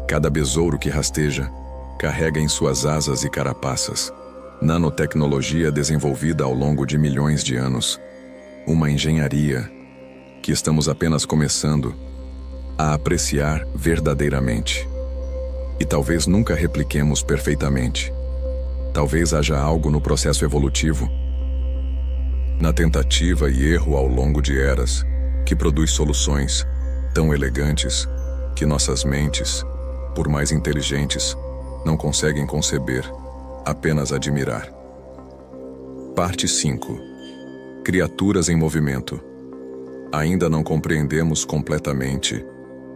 cada besouro que rasteja, carrega em suas asas e carapaças nanotecnologia desenvolvida ao longo de milhões de anos, uma engenharia que estamos apenas começando a apreciar verdadeiramente. E talvez nunca repliquemos perfeitamente. Talvez haja algo no processo evolutivo, na tentativa e erro ao longo de eras, que produz soluções tão elegantes que nossas mentes, por mais inteligentes, não conseguem conceber, apenas admirar. Parte 5. Criaturas em movimento. Ainda não compreendemos completamente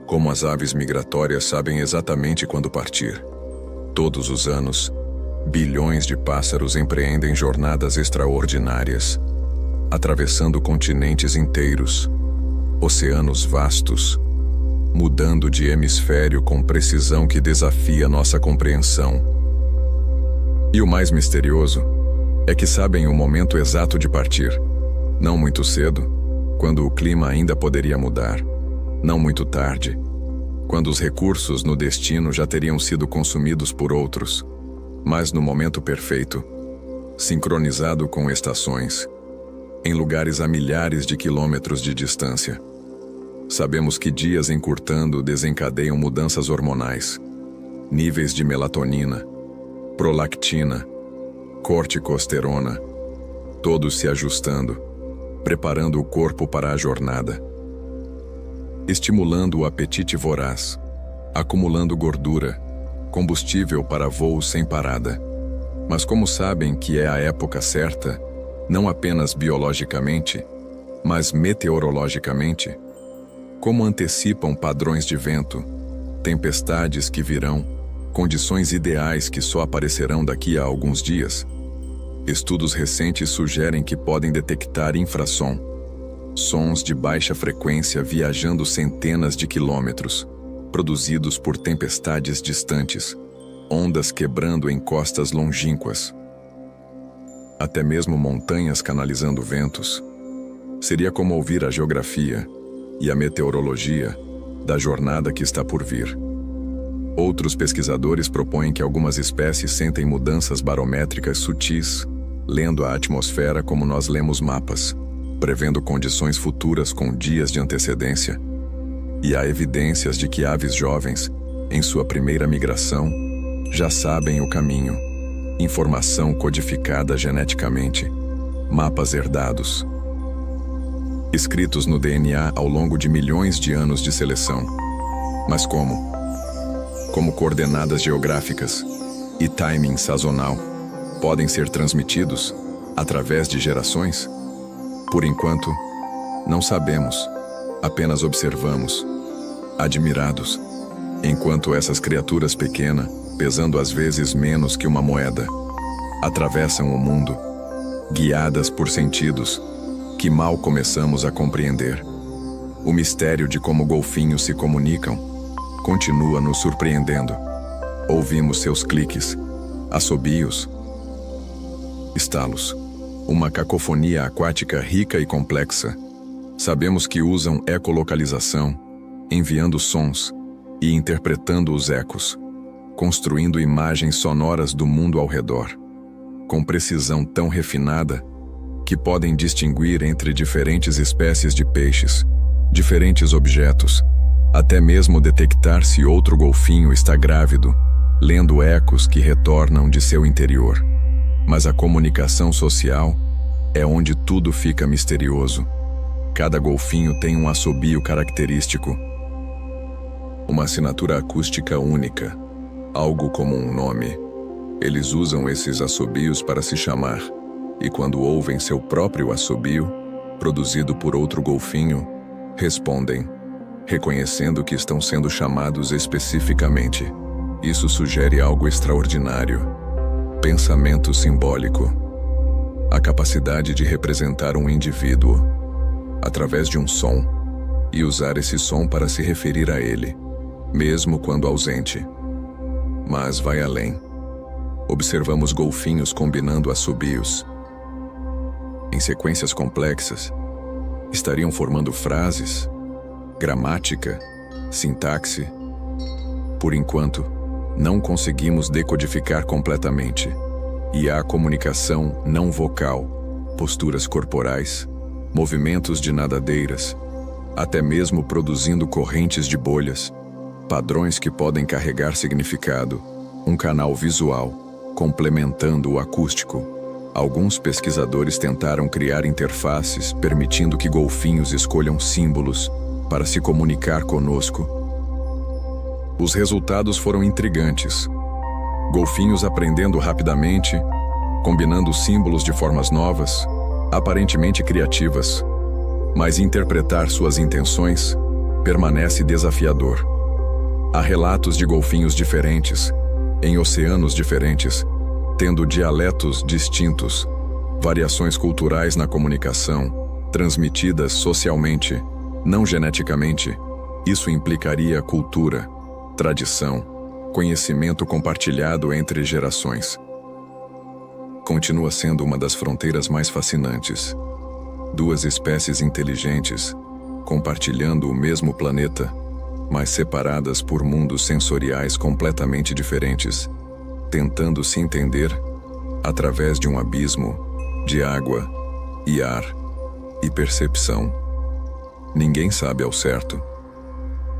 como as aves migratórias sabem exatamente quando partir. Todos os anos, bilhões de pássaros empreendem jornadas extraordinárias, atravessando continentes inteiros, oceanos vastos, mudando de hemisfério com precisão que desafia nossa compreensão. E o mais misterioso é que sabem o momento exato de partir. Não muito cedo, quando o clima ainda poderia mudar. Não muito tarde, quando os recursos no destino já teriam sido consumidos por outros, mas no momento perfeito, sincronizado com estações, em lugares a milhares de quilômetros de distância. Sabemos que dias encurtando desencadeiam mudanças hormonais, níveis de melatonina, prolactina, corticosterona, todos se ajustando, preparando o corpo para a jornada, estimulando o apetite voraz, acumulando gordura, combustível para voos sem parada. Mas como sabem que é a época certa, não apenas biologicamente, mas meteorologicamente? Como antecipam padrões de vento, tempestades que virão, condições ideais que só aparecerão daqui a alguns dias? Estudos recentes sugerem que podem detectar infrassom, sons de baixa frequência viajando centenas de quilômetros, produzidos por tempestades distantes, ondas quebrando em costas longínquas. Até mesmo montanhas canalizando ventos. Seria como ouvir a geografia e a meteorologia da jornada que está por vir. Outros pesquisadores propõem que algumas espécies sentem mudanças barométricas sutis, lendo a atmosfera como nós lemos mapas, prevendo condições futuras com dias de antecedência. E há evidências de que aves jovens, em sua primeira migração, já sabem o caminho, informação codificada geneticamente, mapas herdados, escritos no DNA ao longo de milhões de anos de seleção. Mas como? Como coordenadas geográficas e timing sazonal podem ser transmitidos através de gerações? Por enquanto, não sabemos, apenas observamos. admirados, enquanto essas criaturas pequenas, pesando às vezes menos que uma moeda, atravessam o mundo, guiadas por sentidos que mal começamos a compreender. O mistério de como golfinhos se comunicam continua nos surpreendendo. Ouvimos seus cliques, assobios, estalos, uma cacofonia aquática rica e complexa. Sabemos que usam ecolocalização, enviando sons e interpretando os ecos, construindo imagens sonoras do mundo ao redor, com precisão tão refinada que podem distinguir entre diferentes espécies de peixes, diferentes objetos, até mesmo detectar se outro golfinho está grávido, lendo ecos que retornam de seu interior. Mas a comunicação social é onde tudo fica misterioso. Cada golfinho tem um assobio característico, uma assinatura acústica única, algo como um nome. Eles usam esses assobios para se chamar, e quando ouvem seu próprio assobio, produzido por outro golfinho, respondem, reconhecendo que estão sendo chamados especificamente. Isso sugere algo extraordinário. Pensamento simbólico. A capacidade de representar um indivíduo através de um som e usar esse som para se referir a ele, mesmo quando ausente. Mas vai além. Observamos golfinhos combinando assobios em sequências complexas. Estariam formando frases, gramática, sintaxe. Por enquanto, não conseguimos decodificar completamente. E há comunicação não vocal, posturas corporais, movimentos de nadadeiras, até mesmo produzindo correntes de bolhas, padrões que podem carregar significado, um canal visual, complementando o acústico. Alguns pesquisadores tentaram criar interfaces permitindo que golfinhos escolham símbolos para se comunicar conosco. Os resultados foram intrigantes. Golfinhos aprendendo rapidamente, combinando símbolos de formas novas, aparentemente criativas, mas interpretar suas intenções permanece desafiador. Há relatos de golfinhos diferentes, em oceanos diferentes, tendo dialetos distintos, variações culturais na comunicação, transmitidas socialmente, não geneticamente. Isso implicaria cultura, tradição, conhecimento compartilhado entre gerações. Continua sendo uma das fronteiras mais fascinantes. Duas espécies inteligentes, compartilhando o mesmo planeta, mas separadas por mundos sensoriais completamente diferentes, tentando se entender através de um abismo de água e ar e percepção. Ninguém sabe ao certo,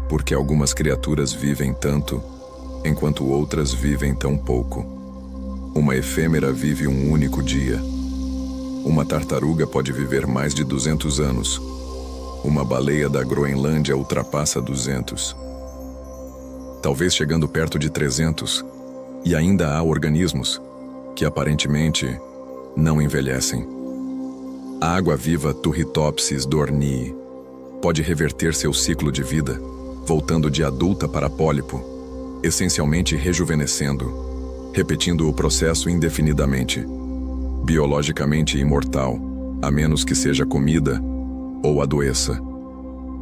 porque algumas criaturas vivem tanto, enquanto outras vivem tão pouco. Uma efêmera vive um único dia. Uma tartaruga pode viver mais de 200 anos. Uma baleia da Groenlândia ultrapassa 200. Talvez chegando perto de 300. E ainda há organismos que aparentemente não envelhecem. A água-viva Turritopsis dohrnii pode reverter seu ciclo de vida, voltando de adulta para pólipo, essencialmente rejuvenescendo, repetindo o processo indefinidamente. Biologicamente imortal, a menos que seja comida ou adoeça.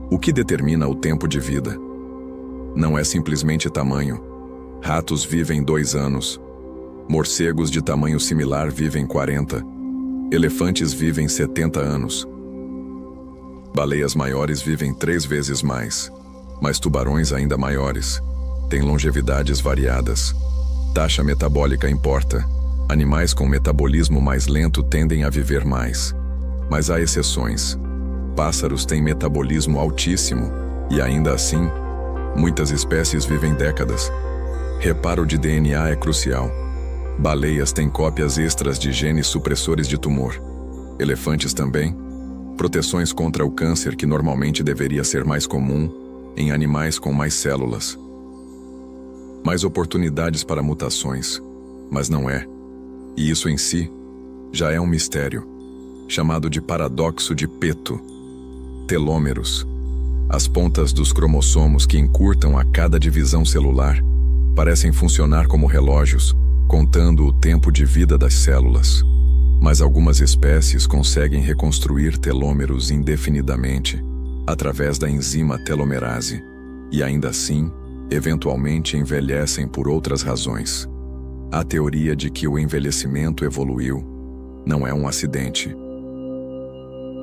O que determina o tempo de vida? Não é simplesmente tamanho. Ratos vivem 2 anos. Morcegos de tamanho similar vivem 40. Elefantes vivem 70 anos. Baleias maiores vivem 3 vezes mais. Mas tubarões ainda maiores têm longevidades variadas. Taxa metabólica importa. Animais com metabolismo mais lento tendem a viver mais. Mas há exceções. Pássaros têm metabolismo altíssimo e ainda assim, muitas espécies vivem décadas. Reparo de DNA é crucial. Baleias têm cópias extras de genes supressores de tumor. Elefantes também. Proteções contra o câncer que normalmente deveria ser mais comum em animais com mais células. Mais oportunidades para mutações, mas não é. E isso em si já é um mistério, chamado de paradoxo de Peto. Telômeros. As pontas dos cromossomos que encurtam a cada divisão celular parecem funcionar como relógios, contando o tempo de vida das células. Mas algumas espécies conseguem reconstruir telômeros indefinidamente através da enzima telomerase, e ainda assim, eventualmente envelhecem por outras razões. A teoria de que o envelhecimento evoluiu não é um acidente,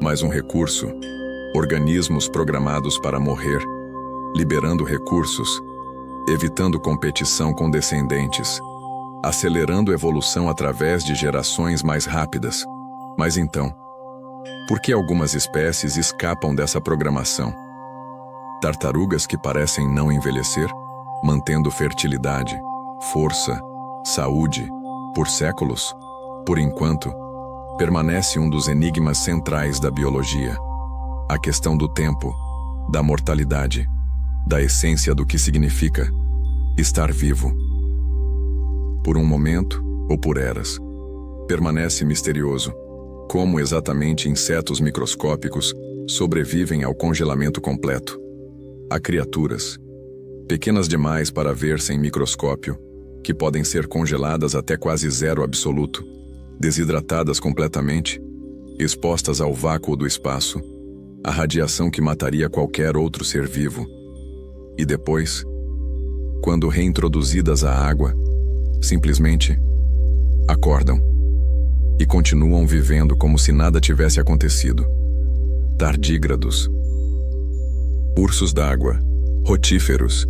mas um recurso. Organismos programados para morrer, liberando recursos, evitando competição com descendentes, acelerando evolução através de gerações mais rápidas. Mas então, por que algumas espécies escapam dessa programação? Tartarugas que parecem não envelhecer, mantendo fertilidade, força, saúde, por séculos, por enquanto, permanece um dos enigmas centrais da biologia. A questão do tempo, da mortalidade, da essência do que significa estar vivo. Por um momento, ou por eras, permanece misterioso como exatamente insetos microscópicos sobrevivem ao congelamento completo. Há criaturas, pequenas demais para ver sem microscópio, que podem ser congeladas até quase zero absoluto, desidratadas completamente, expostas ao vácuo do espaço, a radiação que mataria qualquer outro ser vivo. E depois, quando reintroduzidas à água, simplesmente acordam e continuam vivendo como se nada tivesse acontecido. Tardígrados, ursos d'água, rotíferos,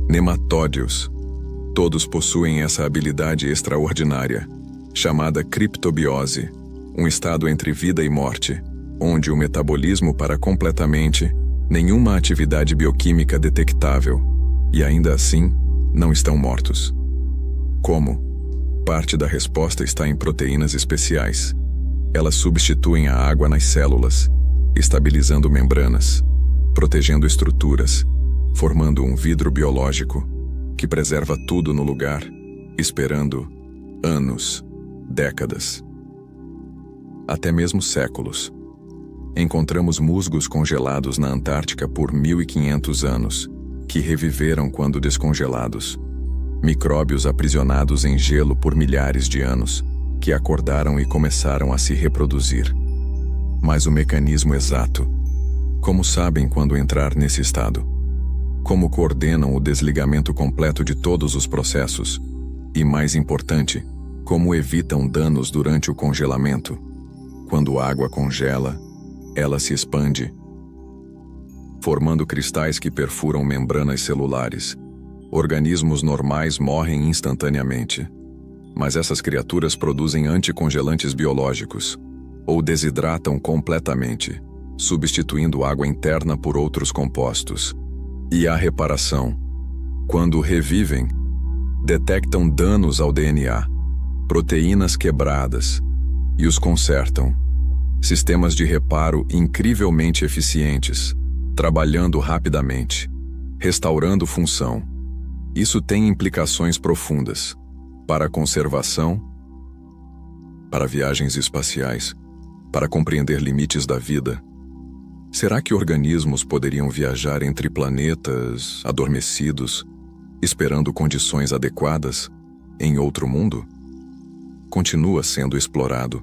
nematódeos, todos possuem essa habilidade extraordinária, chamada criptobiose, um estado entre vida e morte, onde o metabolismo para completamente nenhuma atividade bioquímica detectável, e ainda assim, não estão mortos. Como? Parte da resposta está em proteínas especiais. Elas substituem a água nas células, estabilizando membranas, protegendo estruturas, formando um vidro biológico que preserva tudo no lugar, esperando anos, décadas, até mesmo séculos. Encontramos musgos congelados na Antártica por 1500 anos, que reviveram quando descongelados. Micróbios aprisionados em gelo por milhares de anos, que acordaram e começaram a se reproduzir. Mas o mecanismo exato. Como sabem quando entrar nesse estado? Como coordenam o desligamento completo de todos os processos? E mais importante, como evitam danos durante o congelamento? Quando a água congela, ela se expande, formando cristais que perfuram membranas celulares. Organismos normais morrem instantaneamente, mas essas criaturas produzem anticongelantes biológicos, ou desidratam completamente, substituindo água interna por outros compostos. E a reparação. Quando revivem, detectam danos ao DNA, proteínas quebradas, e os consertam. Sistemas de reparo incrivelmente eficientes, trabalhando rapidamente, restaurando função. Isso tem implicações profundas para a conservação, para viagens espaciais, para compreender limites da vida. Será que organismos poderiam viajar entre planetas adormecidos, esperando condições adequadas, em outro mundo? Continua sendo explorado.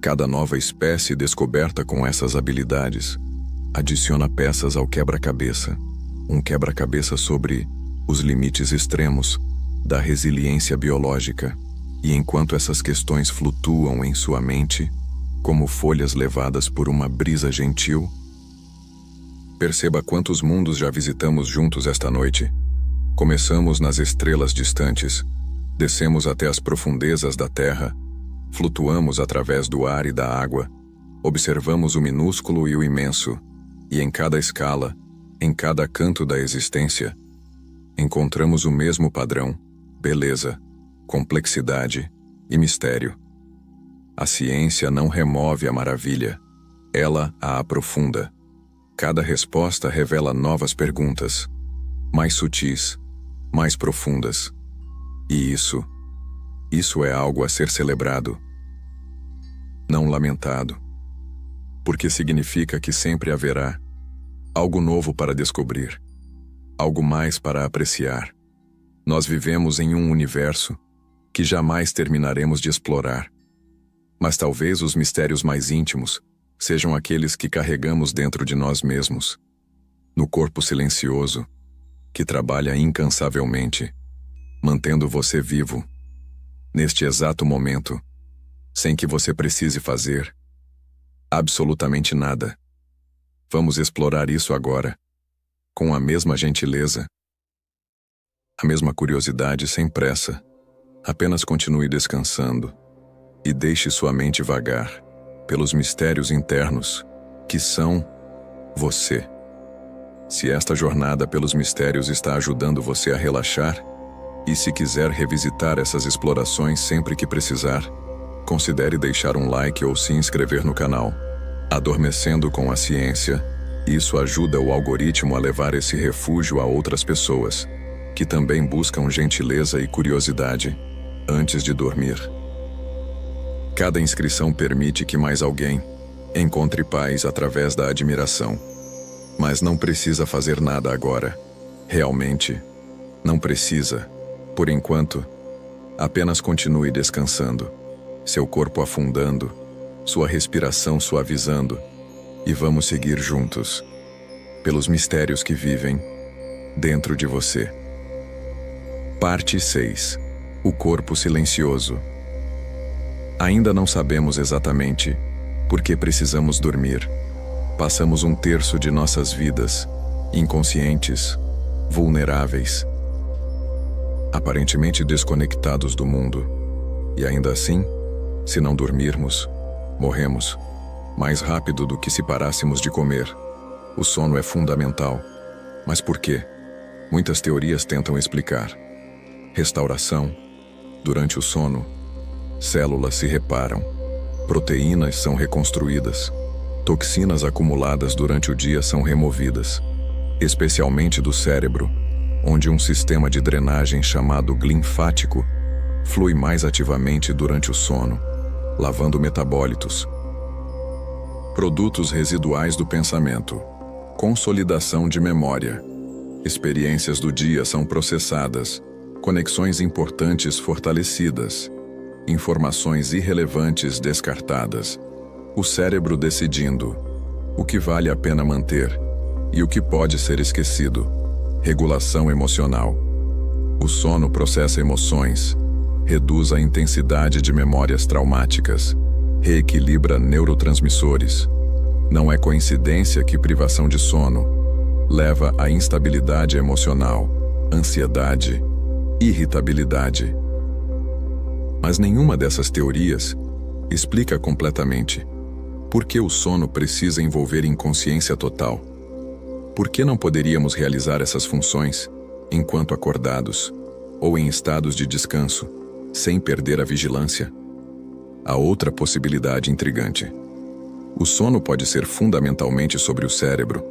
Cada nova espécie descoberta com essas habilidades adiciona peças ao quebra-cabeça, um quebra-cabeça sobre os limites extremos da resiliência biológica, e enquanto essas questões flutuam em sua mente, como folhas levadas por uma brisa gentil, perceba quantos mundos já visitamos juntos esta noite. Começamos nas estrelas distantes, descemos até as profundezas da Terra, flutuamos através do ar e da água, observamos o minúsculo e o imenso, e em cada escala, em cada canto da existência, encontramos o mesmo padrão, beleza, complexidade e mistério. A ciência não remove a maravilha, ela a aprofunda. Cada resposta revela novas perguntas, mais sutis, mais profundas. E isso é algo a ser celebrado, não lamentado, porque significa que sempre haverá algo novo para descobrir, algo mais para apreciar. Nós vivemos em um universo que jamais terminaremos de explorar. Mas talvez os mistérios mais íntimos sejam aqueles que carregamos dentro de nós mesmos, no corpo silencioso, que trabalha incansavelmente, mantendo você vivo, neste exato momento, sem que você precise fazer absolutamente nada. Vamos explorar isso agora, com a mesma gentileza, a mesma curiosidade sem pressa. Apenas continue descansando e deixe sua mente vagar pelos mistérios internos que são você. Se esta jornada pelos mistérios está ajudando você a relaxar, e se quiser revisitar essas explorações sempre que precisar, considere deixar um like ou se inscrever no canal. Adormecendo com a ciência, isso ajuda o algoritmo a levar esse refúgio a outras pessoas, que também buscam gentileza e curiosidade antes de dormir. Cada inscrição permite que mais alguém encontre paz através da admiração. Mas não precisa fazer nada agora. Realmente, não precisa. Por enquanto, apenas continue descansando, seu corpo afundando, sua respiração suavizando, e vamos seguir juntos, pelos mistérios que vivem dentro de você. Parte 6. O corpo silencioso. Ainda não sabemos exatamente por que precisamos dormir. Passamos um terço de nossas vidas inconscientes, vulneráveis, aparentemente desconectados do mundo. E ainda assim, se não dormirmos, morremos mais rápido do que se parássemos de comer. O sono é fundamental. Mas por quê? Muitas teorias tentam explicar. Restauração. Durante o sono, células se reparam, proteínas são reconstruídas, toxinas acumuladas durante o dia são removidas, especialmente do cérebro, onde um sistema de drenagem chamado linfático flui mais ativamente durante o sono, lavando metabólitos. Produtos residuais do pensamento. Consolidação de memória. Experiências do dia são processadas, conexões importantes fortalecidas, informações irrelevantes descartadas. O cérebro decidindo o que vale a pena manter e o que pode ser esquecido. Regulação emocional. O sono processa emoções, reduz a intensidade de memórias traumáticas, reequilibra neurotransmissores. Não é coincidência que privação de sono leva à instabilidade emocional, ansiedade, irritabilidade. Mas nenhuma dessas teorias explica completamente por que o sono precisa envolver inconsciência total. Por que não poderíamos realizar essas funções enquanto acordados ou em estados de descanso, sem perder a vigilância? Há outra possibilidade intrigante. O sono pode ser fundamentalmente sobre o cérebro.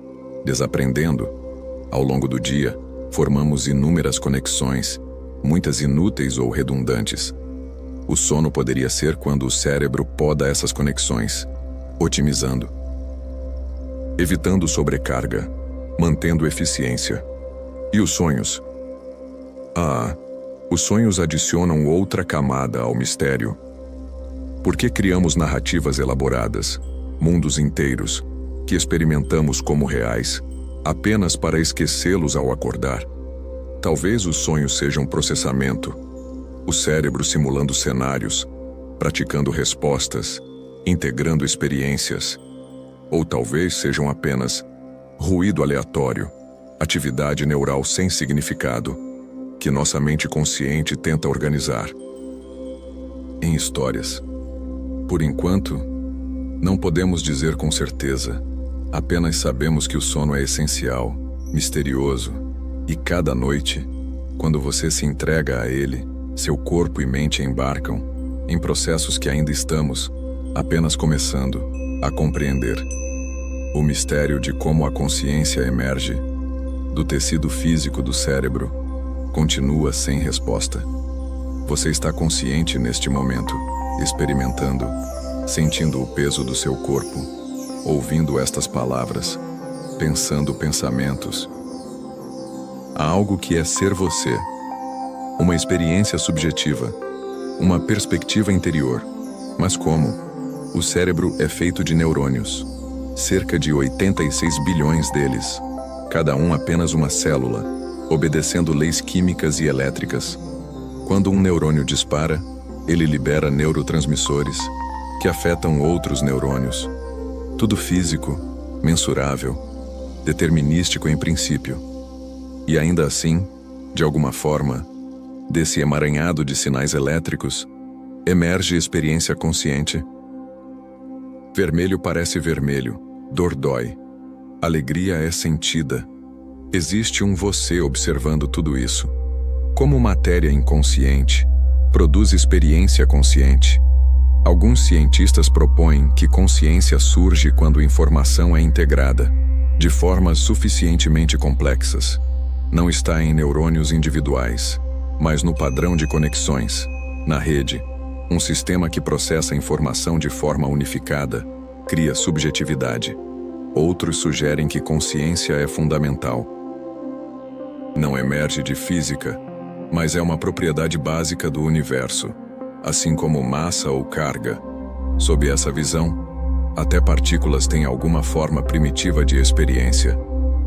Desaprendendo, ao longo do dia, formamos inúmeras conexões, muitas inúteis ou redundantes. O sono poderia ser quando o cérebro poda essas conexões, otimizando, evitando sobrecarga, mantendo eficiência. E os sonhos? Os sonhos adicionam outra camada ao mistério. Por que criamos narrativas elaboradas, mundos inteiros, que experimentamos como reais, apenas para esquecê-los ao acordar? Talvez os sonhos sejam processamento, o cérebro simulando cenários, praticando respostas, integrando experiências. Ou talvez sejam apenas ruído aleatório, atividade neural sem significado, que nossa mente consciente tenta organizar em histórias. Por enquanto, não podemos dizer com certeza, apenas sabemos que o sono é essencial, misterioso, e cada noite, quando você se entrega a ele, seu corpo e mente embarcam em processos que ainda estamos apenas começando a compreender. O mistério de como a consciência emerge do tecido físico do cérebro continua sem resposta. Você está consciente neste momento, experimentando, sentindo o peso do seu corpo, ouvindo estas palavras. pensando pensamentos. Há algo que é ser você. Uma experiência subjetiva, uma perspectiva interior. Mas como? O cérebro é feito de neurônios. Cerca de 86 bilhões deles. Cada um apenas uma célula, obedecendo leis químicas e elétricas. Quando um neurônio dispara, ele libera neurotransmissores que afetam outros neurônios. Tudo físico, mensurável, determinístico em princípio. E ainda assim, de alguma forma, desse emaranhado de sinais elétricos, emerge experiência consciente. Vermelho parece vermelho, dor dói. Alegria é sentida. Existe um você observando tudo isso. Como matéria inconsciente, produz experiência consciente. Alguns cientistas propõem que consciência surge quando informação é integrada, de formas suficientemente complexas. Não está em neurônios individuais, mas no padrão de conexões, na rede. Um sistema que processa informação de forma unificada cria subjetividade. Outros sugerem que consciência é fundamental. Não emerge de física, mas é uma propriedade básica do universo, assim como massa ou carga. Sob essa visão, até partículas têm alguma forma primitiva de experiência,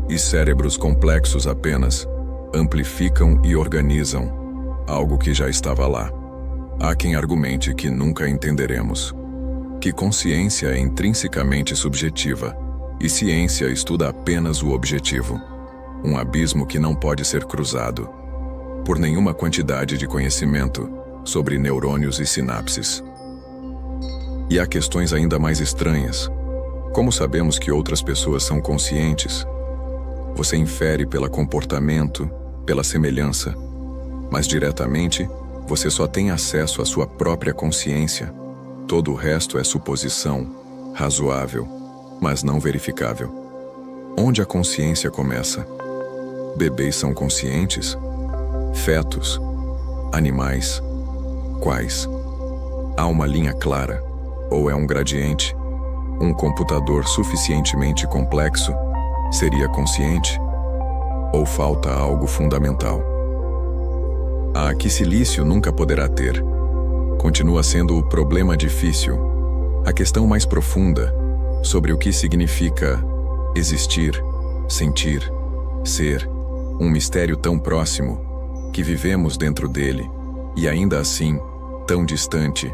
e cérebros complexos apenas amplificam e organizam algo que já estava lá. Há quem argumente que nunca entenderemos, que consciência é intrinsecamente subjetiva, e ciência estuda apenas o objetivo, um abismo que não pode ser cruzado por nenhuma quantidade de conhecimento sobre neurônios e sinapses. E há questões ainda mais estranhas. Como sabemos que outras pessoas são conscientes? Você infere pelo comportamento, pela semelhança, mas diretamente, você só tem acesso à sua própria consciência. Todo o resto é suposição, razoável, mas não verificável. Onde a consciência começa? Bebês são conscientes? Fetos? Animais? Quais? Há uma linha clara? Ou é um gradiente? Um computador suficientemente complexo seria consciente? Ou falta algo fundamental? A que silício nunca poderá ter. Continua sendo o problema difícil, a questão mais profunda sobre o que significa existir, sentir, ser, um mistério tão próximo que vivemos dentro dele e ainda assim tão distante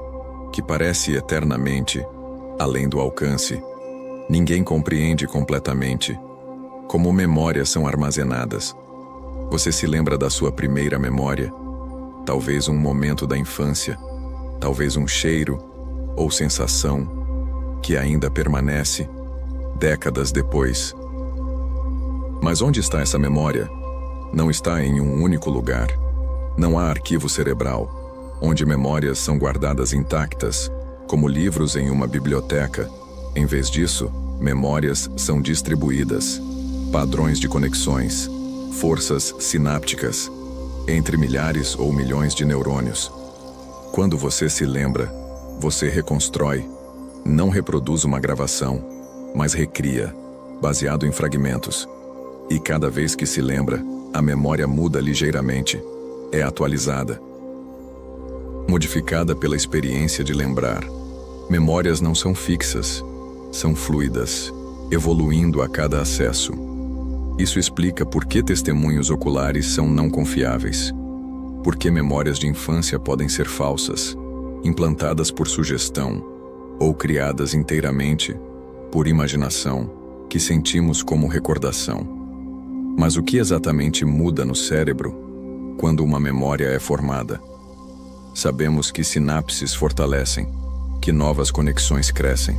que parece eternamente além do alcance. Ninguém compreende completamente como memórias são armazenadas. Você se lembra da sua primeira memória? Talvez um momento da infância, talvez um cheiro ou sensação que ainda permanece décadas depois. Mas onde está essa memória? Não está em um único lugar. Não há arquivo cerebral, onde memórias são guardadas intactas, como livros em uma biblioteca. Em vez disso, memórias são distribuídas. Padrões de conexões, forças sinápticas, entre milhares ou milhões de neurônios. Quando você se lembra, você reconstrói, não reproduz uma gravação, mas recria, baseado em fragmentos. E cada vez que se lembra, a memória muda ligeiramente, é atualizada, modificada pela experiência de lembrar. Memórias não são fixas, são fluidas, evoluindo a cada acesso. Isso explica por que testemunhos oculares são não confiáveis. Por que memórias de infância podem ser falsas, implantadas por sugestão, ou criadas inteiramente por imaginação, que sentimos como recordação. Mas o que exatamente muda no cérebro quando uma memória é formada? Sabemos que sinapses fortalecem, que novas conexões crescem,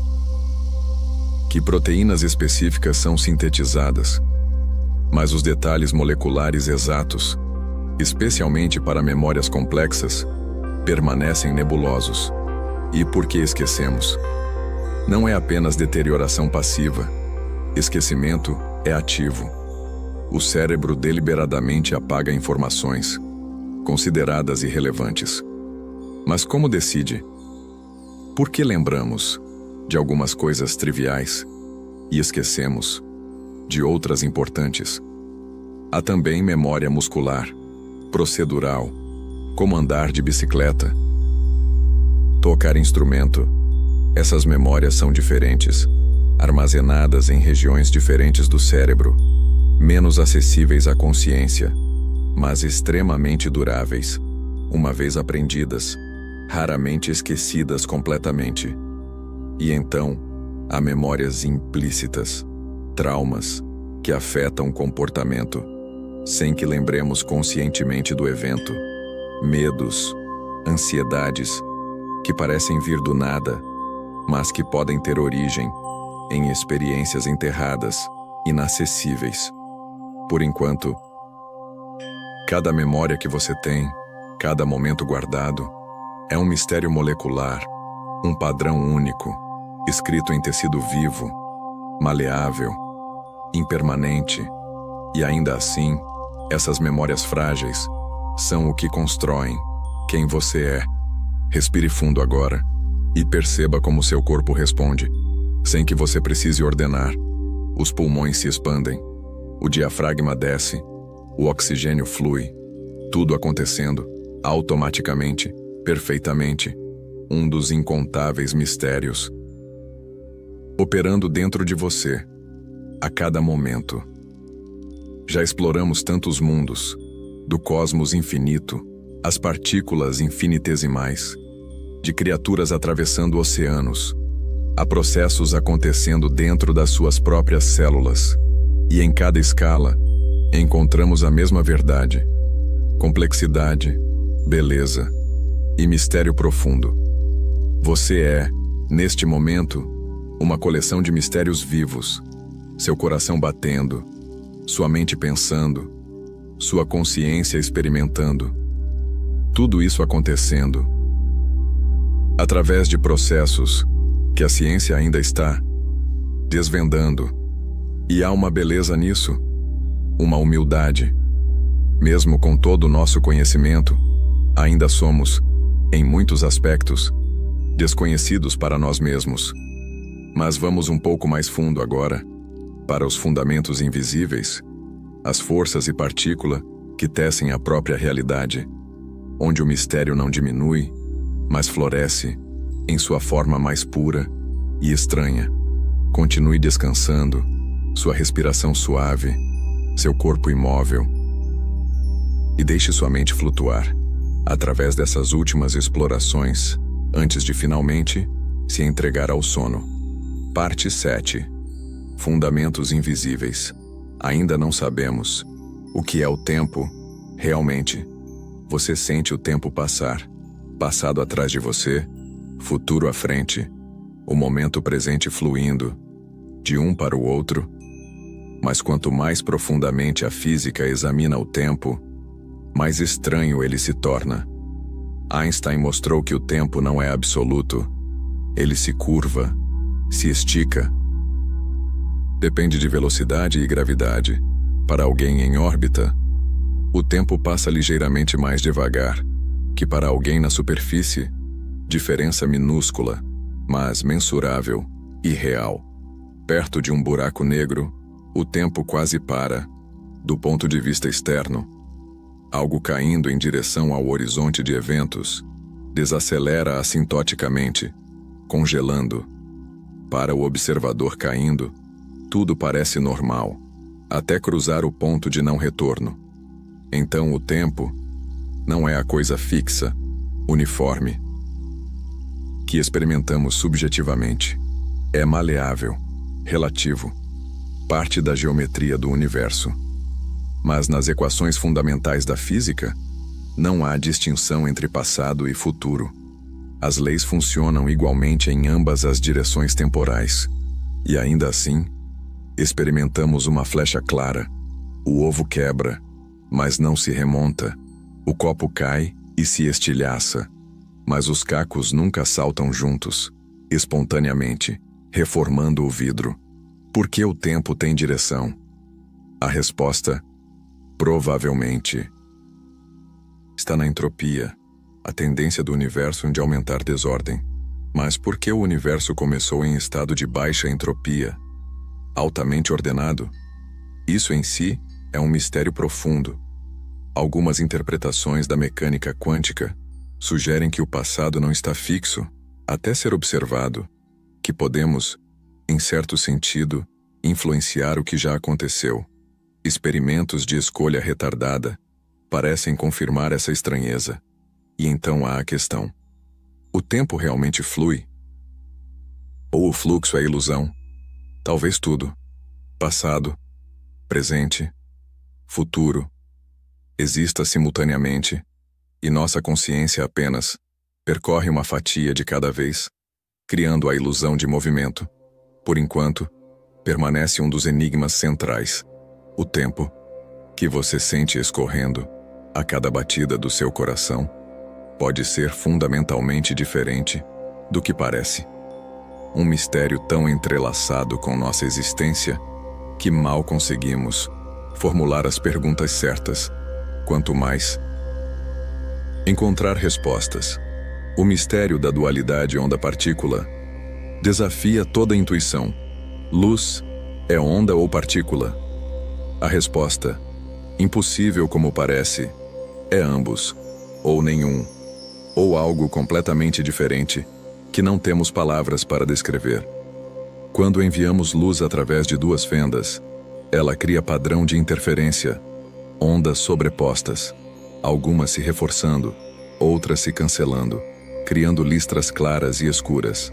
que proteínas específicas são sintetizadas, mas os detalhes moleculares exatos, especialmente para memórias complexas, permanecem nebulosos. E por que esquecemos? Não é apenas deterioração passiva. Esquecimento é ativo. O cérebro deliberadamente apaga informações, consideradas irrelevantes. Mas como decide? Por que lembramos de algumas coisas triviais e esquecemos de outras importantes. Há também memória muscular, procedural, como andar de bicicleta, tocar instrumento. Essas memórias são diferentes, armazenadas em regiões diferentes do cérebro, menos acessíveis à consciência, mas extremamente duráveis, uma vez aprendidas, raramente esquecidas completamente. E então, há memórias implícitas, traumas, que afetam o comportamento, sem que lembremos conscientemente do evento, medos, ansiedades, que parecem vir do nada, mas que podem ter origem em experiências enterradas, inacessíveis. Por enquanto, cada memória que você tem, cada momento guardado, é um mistério molecular, um padrão único, escrito em tecido vivo, maleável, impermanente, e ainda assim, essas memórias frágeis são o que constroem quem você é. Respire fundo agora e perceba como seu corpo responde, sem que você precise ordenar. Os pulmões se expandem, o diafragma desce, o oxigênio flui, tudo acontecendo automaticamente, perfeitamente, um dos incontáveis mistérios operando dentro de você, a cada momento. Já exploramos tantos mundos, do cosmos infinito, às partículas infinitesimais, de criaturas atravessando oceanos, a processos acontecendo dentro das suas próprias células, e em cada escala, encontramos a mesma verdade, complexidade, beleza e mistério profundo. Você é, neste momento, uma coleção de mistérios vivos, seu coração batendo, sua mente pensando, sua consciência experimentando. Tudo isso acontecendo através de processos que a ciência ainda está desvendando. E há uma beleza nisso, uma humildade. Mesmo com todo o nosso conhecimento, ainda somos, em muitos aspectos, desconhecidos para nós mesmos. Mas vamos um pouco mais fundo agora, para os fundamentos invisíveis, as forças e partícula que tecem a própria realidade, onde o mistério não diminui, mas floresce em sua forma mais pura e estranha. Continue descansando, sua respiração suave, seu corpo imóvel, e deixe sua mente flutuar através dessas últimas explorações antes de finalmente se entregar ao sono. Parte 7. Fundamentos invisíveis. Ainda não sabemos o que é o tempo, realmente. Você sente o tempo passar, passado atrás de você, futuro à frente, o momento presente fluindo, de um para o outro. Mas quanto mais profundamente a física examina o tempo, mais estranho ele se torna. Einstein mostrou que o tempo não é absoluto. Ele se curva, se estica. Depende de velocidade e gravidade. Para alguém em órbita, o tempo passa ligeiramente mais devagar que para alguém na superfície. Diferença minúscula, mas mensurável e real. Perto de um buraco negro, o tempo quase para, do ponto de vista externo. Algo caindo em direção ao horizonte de eventos desacelera assintoticamente, congelando. Para o observador caindo, tudo parece normal, até cruzar o ponto de não retorno. Então o tempo não é a coisa fixa, uniforme, que experimentamos subjetivamente. É maleável, relativo, parte da geometria do universo. Mas nas equações fundamentais da física, não há distinção entre passado e futuro. As leis funcionam igualmente em ambas as direções temporais. E ainda assim, experimentamos uma flecha clara. O ovo quebra, mas não se remonta. O copo cai e se estilhaça. Mas os cacos nunca saltam juntos, espontaneamente, reformando o vidro. Por que o tempo tem direção? A resposta, provavelmente, está na entropia, a tendência do universo de aumentar desordem. Mas por que o universo começou em estado de baixa entropia, altamente ordenado, Isso em si é um mistério profundo. Algumas interpretações da mecânica quântica sugerem que o passado não está fixo até ser observado, que podemos, em certo sentido, influenciar o que já aconteceu. Experimentos de escolha retardada parecem confirmar essa estranheza. E então há a questão: o tempo realmente flui? Ou o fluxo é ilusão? Talvez tudo. Passado, presente, futuro, exista simultaneamente, e nossa consciência apenas percorre uma fatia de cada vez, criando a ilusão de movimento. Por enquanto, permanece um dos enigmas centrais: o tempo, que você sente escorrendo a cada batida do seu coração, pode ser fundamentalmente diferente do que parece. Um mistério tão entrelaçado com nossa existência que mal conseguimos formular as perguntas certas, quanto mais encontrar respostas. O mistério da dualidade onda-partícula desafia toda a intuição. Luz é onda ou partícula? A resposta, impossível como parece, é ambos, ou nenhum, ou algo completamente diferente que não temos palavras para descrever. Quando enviamos luz através de duas fendas, ela cria padrão de interferência, ondas sobrepostas, algumas se reforçando, outras se cancelando, criando listras claras e escuras,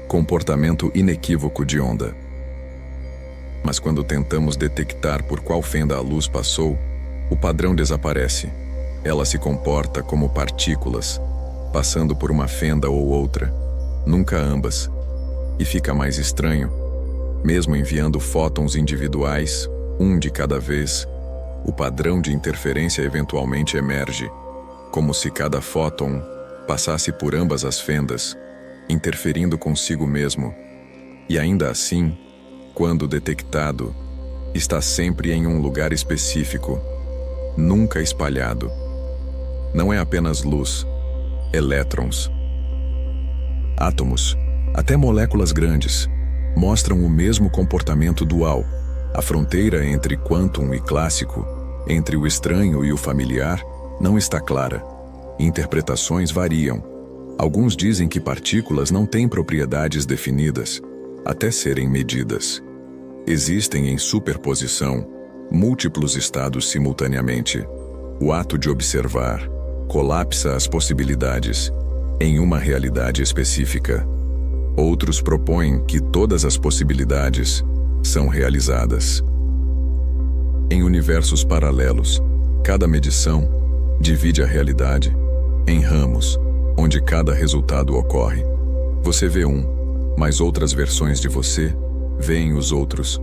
comportamento inequívoco de onda. Mas quando tentamos detectar por qual fenda a luz passou, o padrão desaparece. Ela se comporta como partículas, passando por uma fenda ou outra, nunca ambas. E fica mais estranho, mesmo enviando fótons individuais, um de cada vez, o padrão de interferência eventualmente emerge, como se cada fóton passasse por ambas as fendas, interferindo consigo mesmo. E ainda assim, quando detectado, está sempre em um lugar específico, nunca espalhado. Não é apenas luz, elétrons, átomos, até moléculas grandes, mostram o mesmo comportamento dual. A fronteira entre quantum e clássico, entre o estranho e o familiar, não está clara. Interpretações variam. Alguns dizem que partículas não têm propriedades definidas, até serem medidas. Existem em superposição múltiplos estados simultaneamente. O ato de observar colapsa as possibilidades em uma realidade específica. Outros propõem que todas as possibilidades são realizadas. Em universos paralelos, cada medição divide a realidade em ramos, onde cada resultado ocorre. Você vê um, mas outras versões de você veem os outros.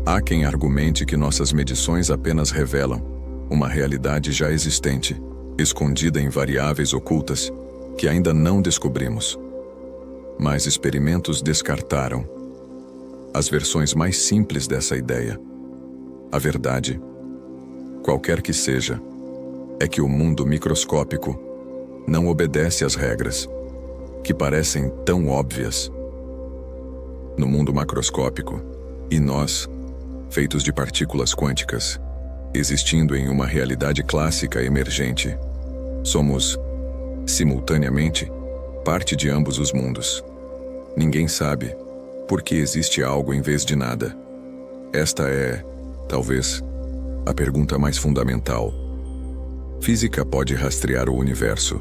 Há quem argumente que nossas medições apenas revelam uma realidade já existente, escondida em variáveis ocultas que ainda não descobrimos. Mas experimentos descartaram as versões mais simples dessa ideia. A verdade, qualquer que seja, é que o mundo microscópico não obedece às regras, que parecem tão óbvias. No mundo macroscópico, e nós, feitos de partículas quânticas, existindo em uma realidade clássica emergente, somos, simultaneamente, parte de ambos os mundos. Ninguém sabe por que existe algo em vez de nada. Esta é, talvez, a pergunta mais fundamental. Física pode rastrear o universo,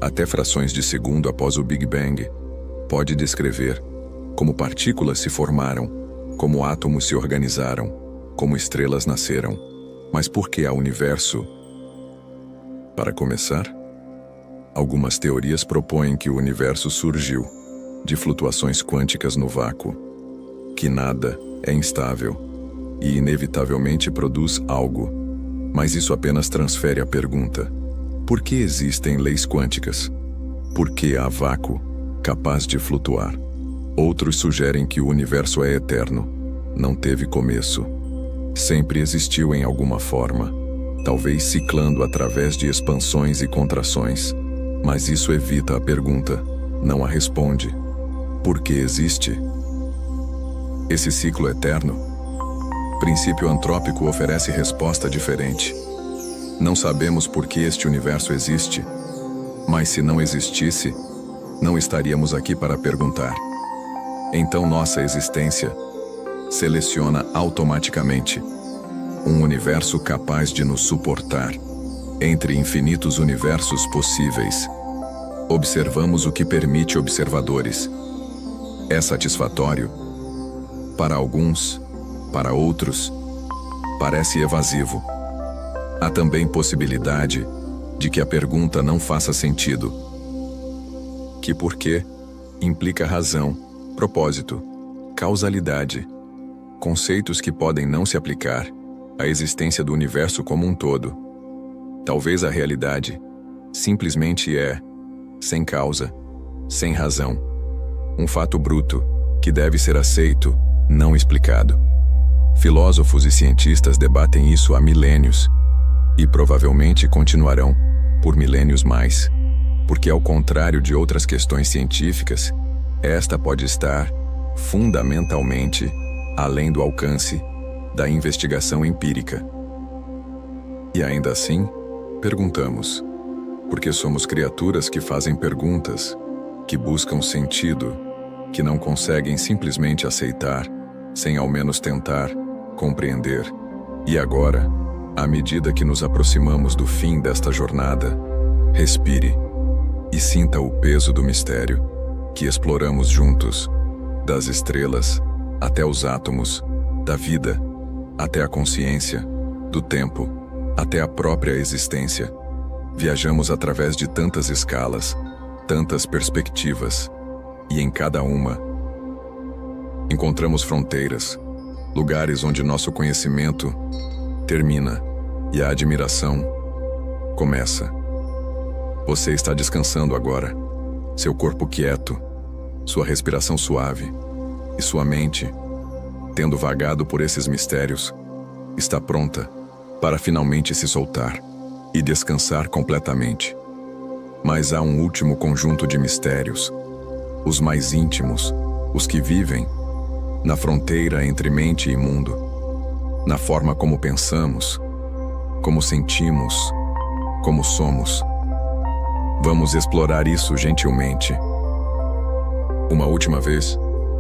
até frações de segundo após o Big Bang. Pode descrever como partículas se formaram, como átomos se organizaram, como estrelas nasceram. Mas por que há universo? Para começar, algumas teorias propõem que o universo surgiu de flutuações quânticas no vácuo, que nada é instável e inevitavelmente produz algo. Mas isso apenas transfere a pergunta: por que existem leis quânticas? Por que há vácuo capaz de flutuar? Outros sugerem que o universo é eterno, não teve começo. Sempre existiu em alguma forma, talvez ciclando através de expansões e contrações. Mas isso evita a pergunta, não a responde. Por que existe esse ciclo eterno? princípio antrópico oferece resposta diferente. Não sabemos por que este universo existe, mas se não existisse, não estaríamos aqui para perguntar. Então nossa existência seleciona automaticamente um universo capaz de nos suportar. Entre infinitos universos possíveis, observamos o que permite observadores. É satisfatório? Para alguns, para outros, parece evasivo. Há também possibilidade de que a pergunta não faça sentido. Que porquê implica razão, propósito, causalidade, conceitos que podem não se aplicar à existência do universo como um todo. Talvez a realidade simplesmente é, sem causa, sem razão, um fato bruto que deve ser aceito, não explicado. Filósofos e cientistas debatem isso há milênios e provavelmente continuarão por milênios mais, porque ao contrário de outras questões científicas, esta pode estar fundamentalmente além do alcance da investigação empírica. E ainda assim, perguntamos, porque somos criaturas que fazem perguntas, que buscam sentido, que não conseguem simplesmente aceitar, sem ao menos tentar compreender. E agora, à medida que nos aproximamos do fim desta jornada, respire e sinta o peso do mistério que exploramos juntos, das estrelas até os átomos, da vida até a consciência, do tempo até a própria existência. Viajamos através de tantas escalas, tantas perspectivas, e em cada uma encontramos fronteiras, lugares onde nosso conhecimento termina e a admiração começa. Você está descansando agora, seu corpo quieto, sua respiração suave e sua mente, tendo vagado por esses mistérios, está pronta para finalmente se soltar e descansar completamente. Mas há um último conjunto de mistérios, os mais íntimos, os que vivem na fronteira entre mente e mundo, na forma como pensamos, como sentimos, como somos. Vamos explorar isso gentilmente. Uma última vez,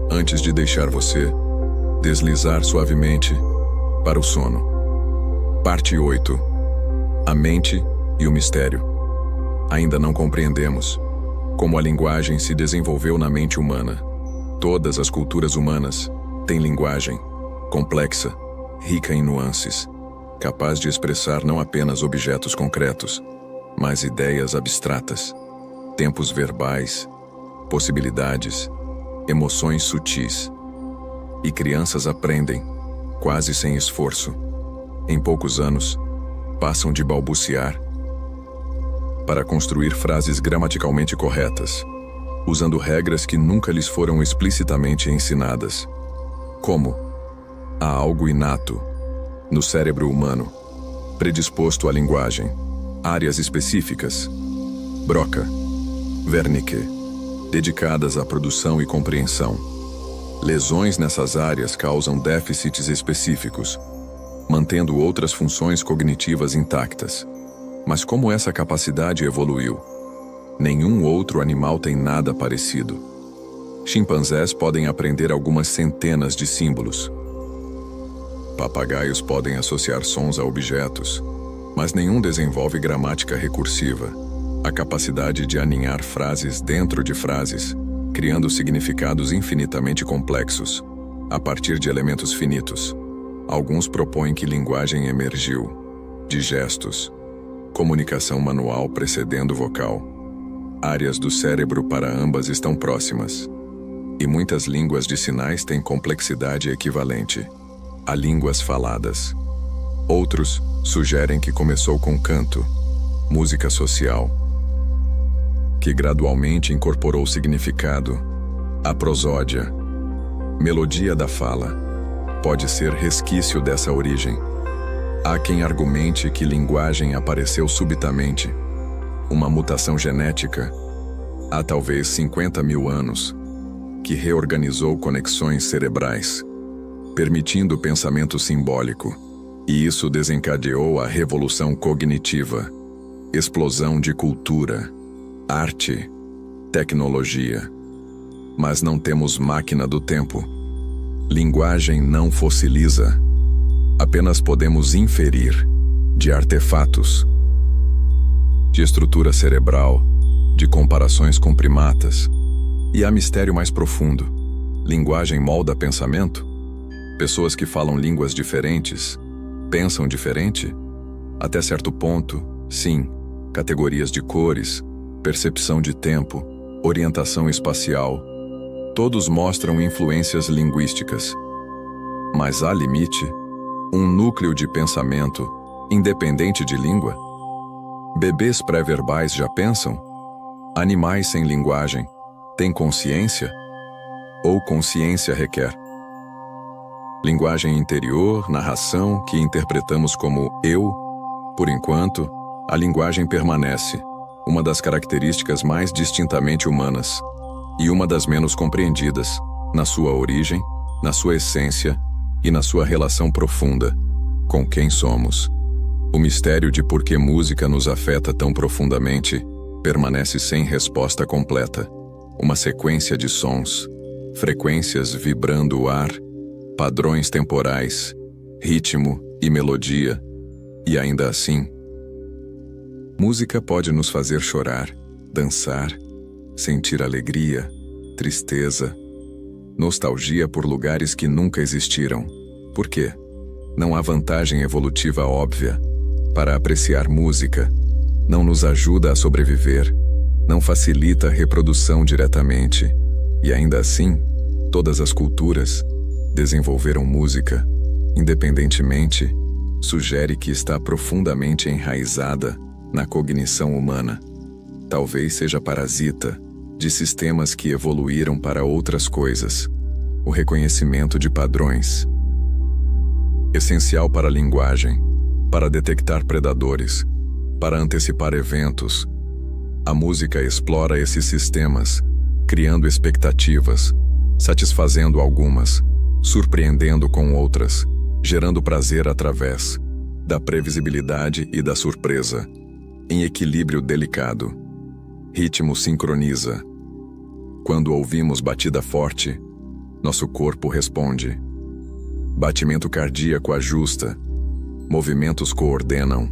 antes de deixar você deslizar suavemente para o sono. Parte 8. A mente e o mistério. Ainda não compreendemos como a linguagem se desenvolveu na mente humana. Todas as culturas humanas têm linguagem complexa, rica em nuances, capaz de expressar não apenas objetos concretos, mas ideias abstratas, tempos verbais, possibilidades, emoções sutis. E crianças aprendem, quase sem esforço. Em poucos anos, passam de balbuciar para construir frases gramaticalmente corretas, usando regras que nunca lhes foram explicitamente ensinadas. Como? Há algo inato no cérebro humano, predisposto à linguagem, áreas específicas, Broca, Wernicke, dedicadas à produção e compreensão. Lesões nessas áreas causam déficits específicos, mantendo outras funções cognitivas intactas. Mas como essa capacidade evoluiu? Nenhum outro animal tem nada parecido. Chimpanzés podem aprender algumas centenas de símbolos. Papagaios podem associar sons a objetos, mas nenhum desenvolve gramática recursiva, a capacidade de aninhar frases dentro de frases, criando significados infinitamente complexos, a partir de elementos finitos. Alguns propõem que linguagem emergiu de gestos, comunicação manual precedendo vocal. Áreas do cérebro para ambas estão próximas, e muitas línguas de sinais têm complexidade equivalente a línguas faladas. Outros sugerem que começou com canto, música social, que gradualmente incorporou significado. A prosódia, melodia da fala, pode ser resquício dessa origem. Há quem argumente que linguagem apareceu subitamente, uma mutação genética, há talvez 50 mil anos, que reorganizou conexões cerebrais. permitindo o pensamento simbólico. E isso desencadeou a revolução cognitiva, explosão de cultura, arte, tecnologia. Mas não temos máquina do tempo. Linguagem não fossiliza. Apenas podemos inferir de artefatos, de estrutura cerebral, de comparações com primatas. E há mistério mais profundo. Linguagem molda pensamento? Pessoas que falam línguas diferentes pensam diferente? Até certo ponto, sim. Categorias de cores, percepção de tempo, orientação espacial, todos mostram influências linguísticas. Mas há limite? Um núcleo de pensamento, independente de língua? Bebês pré-verbais já pensam? Animais sem linguagem têm consciência? Ou consciência requer? Linguagem interior, narração, que interpretamos como eu. Por enquanto, a linguagem permanece, uma das características mais distintamente humanas, e uma das menos compreendidas, na sua origem, na sua essência e na sua relação profunda com quem somos. O mistério de por que música nos afeta tão profundamente permanece sem resposta completa. Uma sequência de sons, frequências vibrando o ar, padrões temporais, ritmo e melodia, e ainda assim, música pode nos fazer chorar, dançar, sentir alegria, tristeza, nostalgia por lugares que nunca existiram. Por quê? Não há vantagem evolutiva óbvia para apreciar música, não nos ajuda a sobreviver, não facilita a reprodução diretamente, e ainda assim, todas as culturas desenvolveram música, independentemente, sugere que está profundamente enraizada na cognição humana. Talvez seja parasita de sistemas que evoluíram para outras coisas. O reconhecimento de padrões. Essencial para a linguagem, para detectar predadores, para antecipar eventos. A música explora esses sistemas, criando expectativas, satisfazendo algumas, surpreendendo com outras, gerando prazer através da previsibilidade e da surpresa, em equilíbrio delicado. Ritmo sincroniza. Quando ouvimos batida forte, nosso corpo responde. Batimento cardíaco ajusta, movimentos coordenam.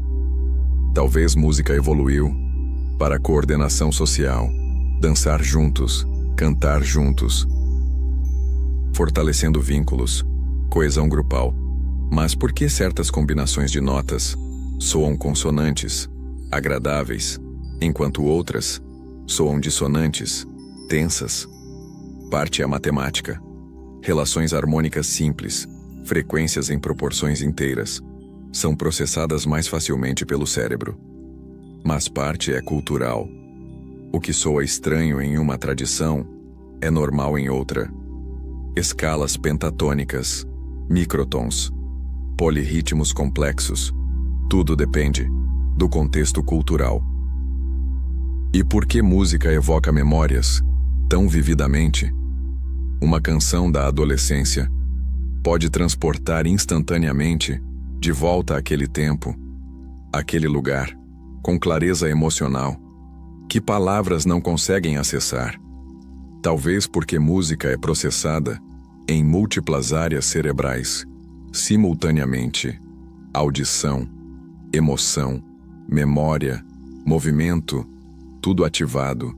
Talvez música evoluiu para a coordenação social, dançar juntos, cantar juntos, fortalecendo vínculos, coesão grupal. Mas por que certas combinações de notas soam consonantes, agradáveis, enquanto outras soam dissonantes, tensas? Parte é a matemática. Relações harmônicas simples, frequências em proporções inteiras, são processadas mais facilmente pelo cérebro. Mas parte é cultural. O que soa estranho em uma tradição é normal em outra. Escalas pentatônicas, microtons, polirritmos complexos, tudo depende do contexto cultural. E por que música evoca memórias tão vividamente? Uma canção da adolescência pode transportar instantaneamente de volta àquele tempo, àquele lugar, com clareza emocional, que palavras não conseguem acessar. Talvez porque música é processada em múltiplas áreas cerebrais, simultaneamente: audição, emoção, memória, movimento, tudo ativado,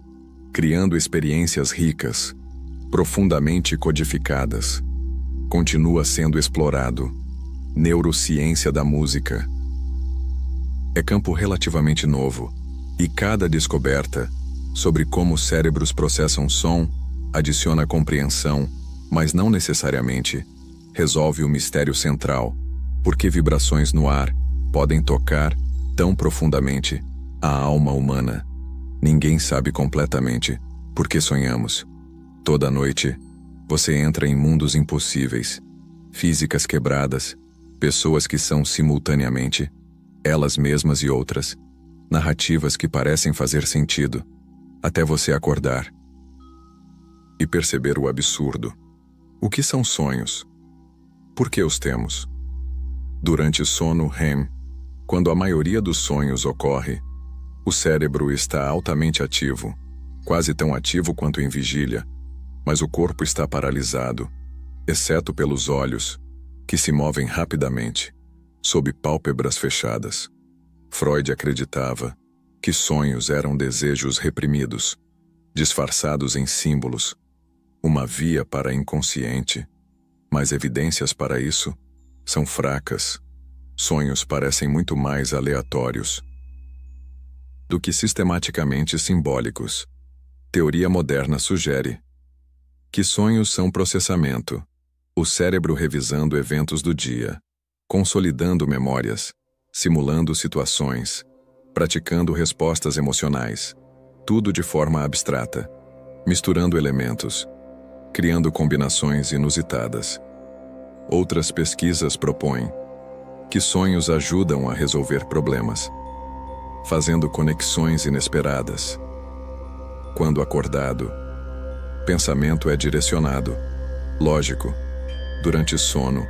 criando experiências ricas, profundamente codificadas. Continua sendo explorado. Neurociência da música. É campo relativamente novo, e cada descoberta sobre como cérebros processam som adiciona compreensão, mas não necessariamente resolve o mistério central, porque vibrações no ar podem tocar tão profundamente a alma humana. Ninguém sabe completamente por que sonhamos. Toda noite, você entra em mundos impossíveis, físicas quebradas, pessoas que são simultaneamente elas mesmas e outras, narrativas que parecem fazer sentido, até você acordar e perceber o absurdo. O que são sonhos? Por que os temos? Durante sono REM, quando a maioria dos sonhos ocorre, o cérebro está altamente ativo, quase tão ativo quanto em vigília, mas o corpo está paralisado, exceto pelos olhos, que se movem rapidamente, sob pálpebras fechadas. Freud acreditava que sonhos eram desejos reprimidos, disfarçados em símbolos, uma via para a inconsciente, mas evidências para isso são fracas. Sonhos parecem muito mais aleatórios do que sistematicamente simbólicos. Teoria moderna sugere que sonhos são processamento, o cérebro revisando eventos do dia, consolidando memórias, simulando situações, praticando respostas emocionais, tudo de forma abstrata, misturando elementos, criando combinações inusitadas. Outras pesquisas propõem que sonhos ajudam a resolver problemas, fazendo conexões inesperadas. Quando acordado, pensamento é direcionado, lógico. Durante sono,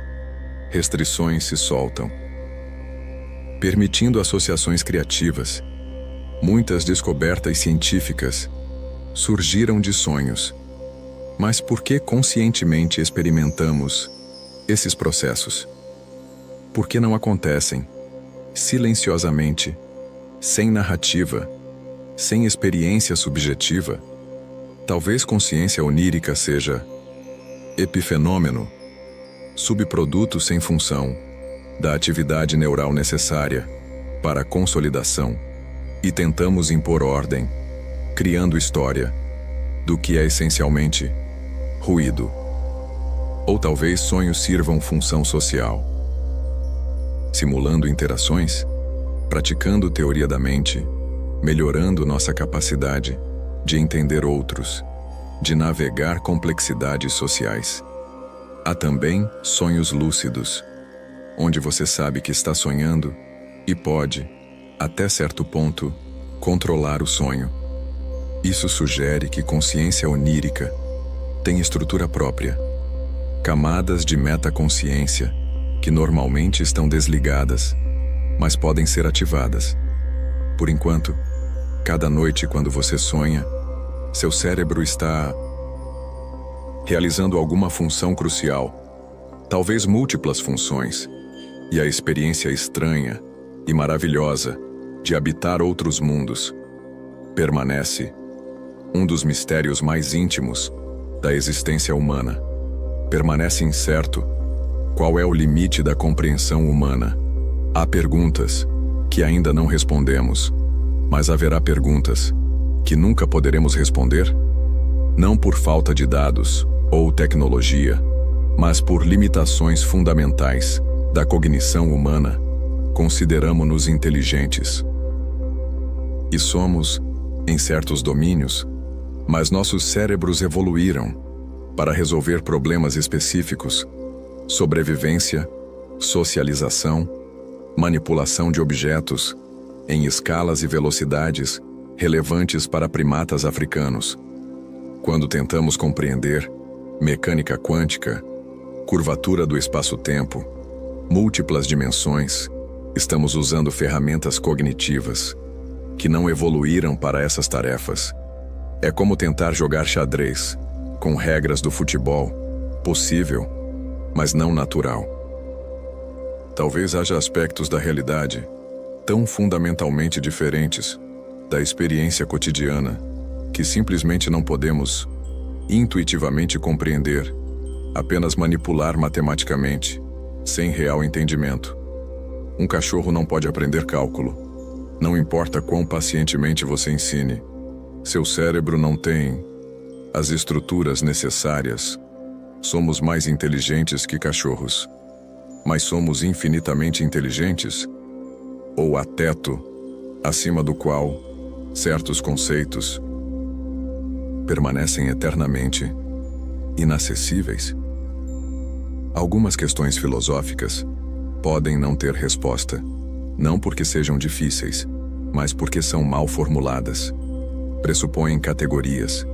restrições se soltam, permitindo associações criativas. Muitas descobertas científicas surgiram de sonhos. Mas por que conscientemente experimentamos esses processos? Por que não acontecem silenciosamente, sem narrativa, sem experiência subjetiva? Talvez consciência onírica seja epifenômeno, subproduto sem função da atividade neural necessária para a consolidação, e tentamos impor ordem, criando história, do que é essencialmente ruído. Ou talvez sonhos sirvam função social, simulando interações, praticando teoria da mente, melhorando nossa capacidade de entender outros, de navegar complexidades sociais. Há também sonhos lúcidos, onde você sabe que está sonhando e pode, até certo ponto, controlar o sonho. Isso sugere que consciência onírica tem estrutura própria, camadas de metaconsciência que normalmente estão desligadas, mas podem ser ativadas. Por enquanto, cada noite quando você sonha, seu cérebro está realizando alguma função crucial, talvez múltiplas funções, e a experiência estranha e maravilhosa de habitar outros mundos permanece um dos mistérios mais íntimos da existência humana. Permanece incerto qual é o limite da compreensão humana. Há perguntas que ainda não respondemos, mas haverá perguntas que nunca poderemos responder, não por falta de dados ou tecnologia, mas por limitações fundamentais da cognição humana. Consideramo-nos inteligentes. E somos, em certos domínios, mas nossos cérebros evoluíram para resolver problemas específicos: sobrevivência, socialização, manipulação de objetos, em escalas e velocidades relevantes para primatas africanos. Quando tentamos compreender mecânica quântica, curvatura do espaço-tempo, múltiplas dimensões, estamos usando ferramentas cognitivas que não evoluíram para essas tarefas. É como tentar jogar xadrez com regras do futebol, possível, mas não natural. Talvez haja aspectos da realidade tão fundamentalmente diferentes da experiência cotidiana que simplesmente não podemos intuitivamente compreender, apenas manipular matematicamente, sem real entendimento. Um cachorro não pode aprender cálculo. Não importa quão pacientemente você ensine, seu cérebro não tem as estruturas necessárias. Somos mais inteligentes que cachorros, mas somos infinitamente inteligentes? Ou há teto acima do qual certos conceitos permanecem eternamente inacessíveis? Algumas questões filosóficas podem não ter resposta, não porque sejam difíceis, mas porque são mal formuladas. Pressupõem categorias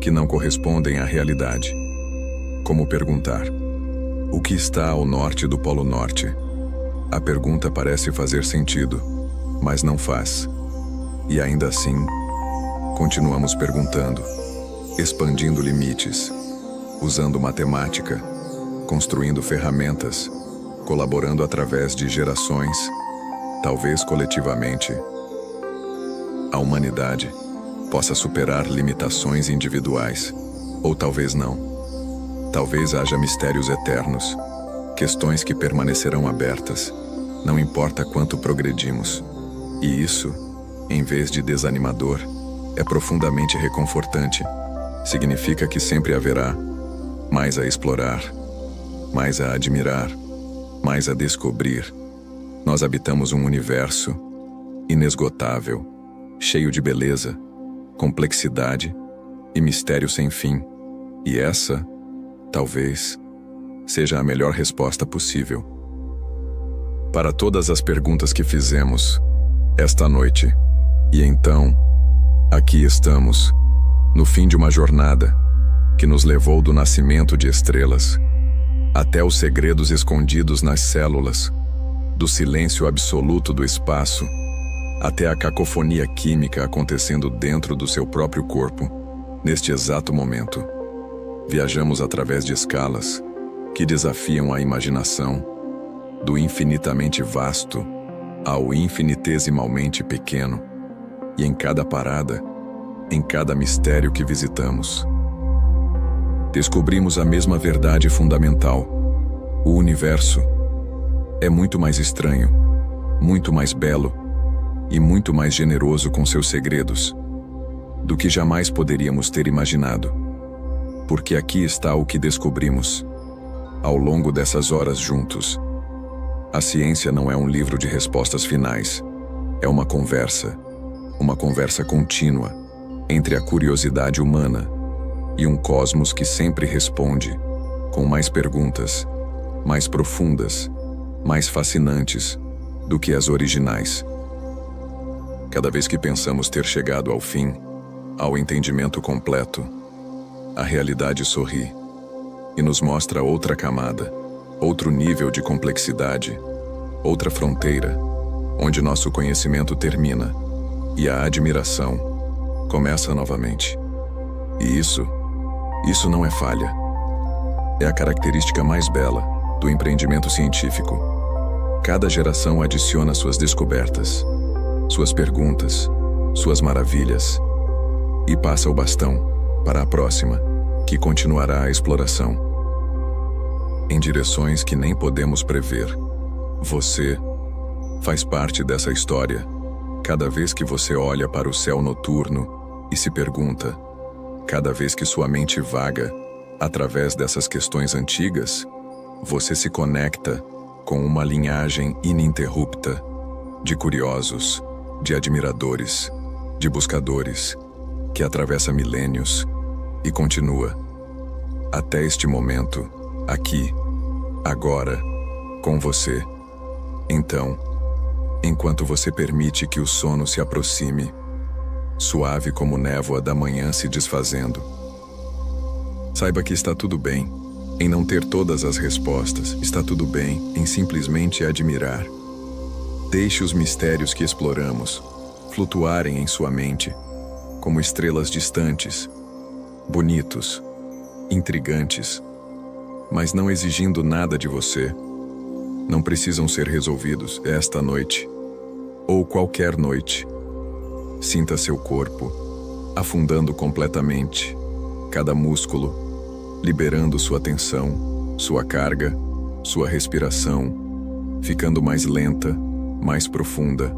que não correspondem à realidade. Como perguntar: O que está ao norte do Polo Norte? A pergunta parece fazer sentido, mas não faz. E ainda assim, continuamos perguntando, expandindo limites, usando matemática, construindo ferramentas, colaborando através de gerações, talvez coletivamente. A humanidade possa superar limitações individuais, ou talvez não. Talvez haja mistérios eternos, questões que permanecerão abertas, não importa quanto progredimos. E isso, em vez de desanimador, é profundamente reconfortante. Significa que sempre haverá mais a explorar, mais a admirar, mais a descobrir. Nós habitamos um universo inesgotável, cheio de beleza, complexidade e mistério sem fim. E essa, talvez, seja a melhor resposta possível para todas as perguntas que fizemos esta noite. E então, aqui estamos, no fim de uma jornada que nos levou do nascimento de estrelas até os segredos escondidos nas células, do silêncio absoluto do espaço até a cacofonia química acontecendo dentro do seu próprio corpo, neste exato momento. Viajamos através de escalas que desafiam a imaginação, do infinitamente vasto ao infinitesimalmente pequeno, e em cada parada, em cada mistério que visitamos, descobrimos a mesma verdade fundamental. O universo é muito mais estranho, muito mais belo e muito mais generoso com seus segredos do que jamais poderíamos ter imaginado. Porque aqui está o que descobrimos ao longo dessas horas juntos. A ciência não é um livro de respostas finais. É uma conversa contínua entre a curiosidade humana e um cosmos que sempre responde com mais perguntas, mais profundas, mais fascinantes do que as originais. Cada vez que pensamos ter chegado ao fim, ao entendimento completo, a realidade sorri e nos mostra outra camada, outro nível de complexidade, outra fronteira, onde nosso conhecimento termina e a admiração começa novamente. E isso não é falha. É a característica mais bela do empreendimento científico. Cada geração adiciona suas descobertas, suas perguntas, suas maravilhas, e passa o bastão para a próxima, que continuará a exploração em direções que nem podemos prever. Você faz parte dessa história. Cada vez que você olha para o céu noturno e se pergunta, cada vez que sua mente vaga através dessas questões antigas, você se conecta com uma linhagem ininterrupta de curiosos, de admiradores, de buscadores, que atravessa milênios e continua até este momento, aqui, agora, com você. Então, enquanto você permite que o sono se aproxime, suave como névoa da manhã se desfazendo, saiba que está tudo bem em não ter todas as respostas, está tudo bem em simplesmente admirar. Deixe os mistérios que exploramos flutuarem em sua mente, como estrelas distantes, bonitos, intrigantes, mas não exigindo nada de você. Não precisam ser resolvidos esta noite, ou qualquer noite. Sinta seu corpo afundando completamente, cada músculo, liberando sua tensão, sua carga, sua respiração, ficando mais lenta, mais profunda,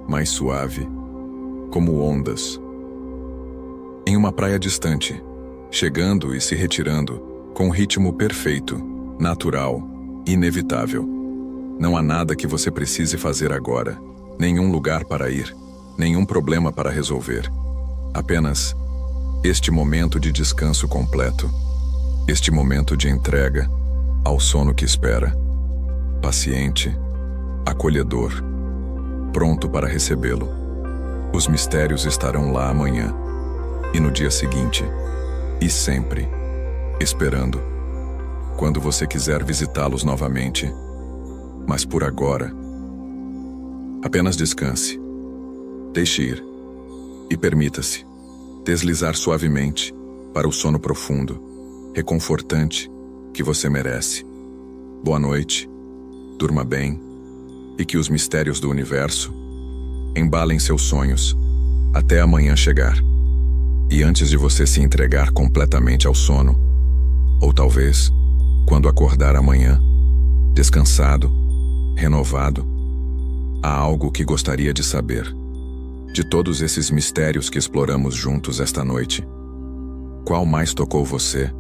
mais suave, como ondas em uma praia distante, chegando e se retirando com um ritmo perfeito, natural, inevitável. Não há nada que você precise fazer agora, nenhum lugar para ir, nenhum problema para resolver. Apenas este momento de descanso completo, este momento de entrega ao sono que espera, paciente, acolhedor, pronto para recebê-lo. Os mistérios estarão lá amanhã, e no dia seguinte, e sempre, esperando. quando você quiser visitá-los novamente. Mas por agora, apenas descanse, deixe ir e permita-se deslizar suavemente para o sono profundo, reconfortante que você merece. Boa noite, durma bem e que os mistérios do universo embalem seus sonhos até amanhã chegar. E antes de você se entregar completamente ao sono, ou talvez, quando acordar amanhã, descansado, renovado, há algo que gostaria de saber. De todos esses mistérios que exploramos juntos esta noite, qual mais tocou você?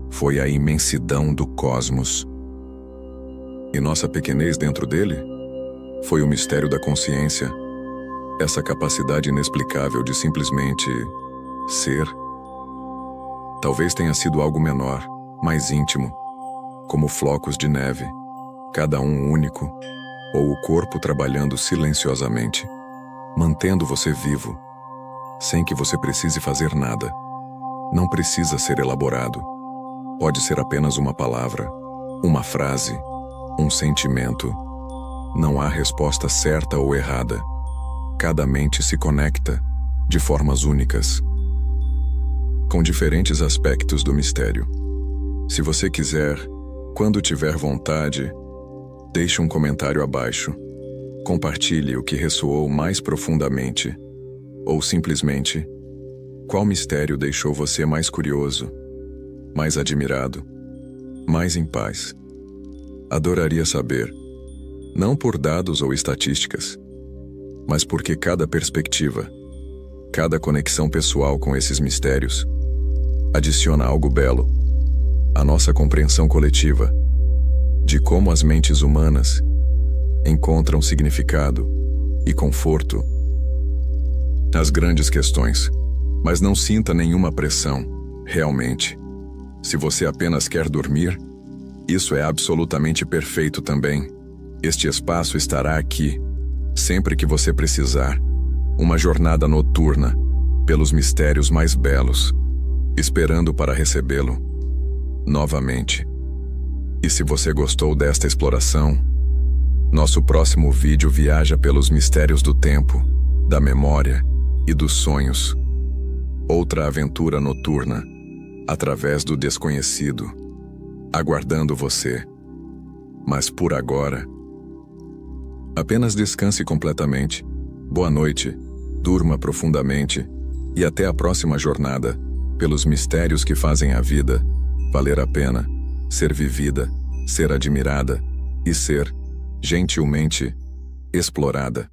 Foi a imensidão do cosmos. E nossa pequenez dentro dele? Foi o mistério da consciência, essa capacidade inexplicável de simplesmente ser. Talvez tenha sido algo menor, mais íntimo, como flocos de neve, cada um único, ou o corpo trabalhando silenciosamente, mantendo você vivo, sem que você precise fazer nada. Não precisa ser elaborado. Pode ser apenas uma palavra, uma frase, um sentimento. Não há resposta certa ou errada. Cada mente se conecta de formas únicas, com diferentes aspectos do mistério. Se você quiser, quando tiver vontade, deixe um comentário abaixo. Compartilhe o que ressoou mais profundamente, ou simplesmente, qual mistério deixou você mais curioso, mais admirado, mais em paz. Adoraria saber, não por dados ou estatísticas, mas porque cada perspectiva, cada conexão pessoal com esses mistérios, adiciona algo belo à nossa compreensão coletiva de como as mentes humanas encontram significado e conforto nas grandes questões. Mas não sinta nenhuma pressão, realmente. Se você apenas quer dormir, isso é absolutamente perfeito também. Este espaço estará aqui, sempre que você precisar. Uma jornada noturna, pelos mistérios mais belos, esperando para recebê-lo novamente. E se você gostou desta exploração, nosso próximo vídeo viaja pelos mistérios do tempo, da memória e dos sonhos. Outra aventura noturna, através do desconhecido, aguardando você. Mas por agora, apenas descanse completamente. Boa noite, durma profundamente e até a próxima jornada pelos mistérios que fazem a vida valer a pena ser vivida, ser admirada e ser, gentilmente, explorada.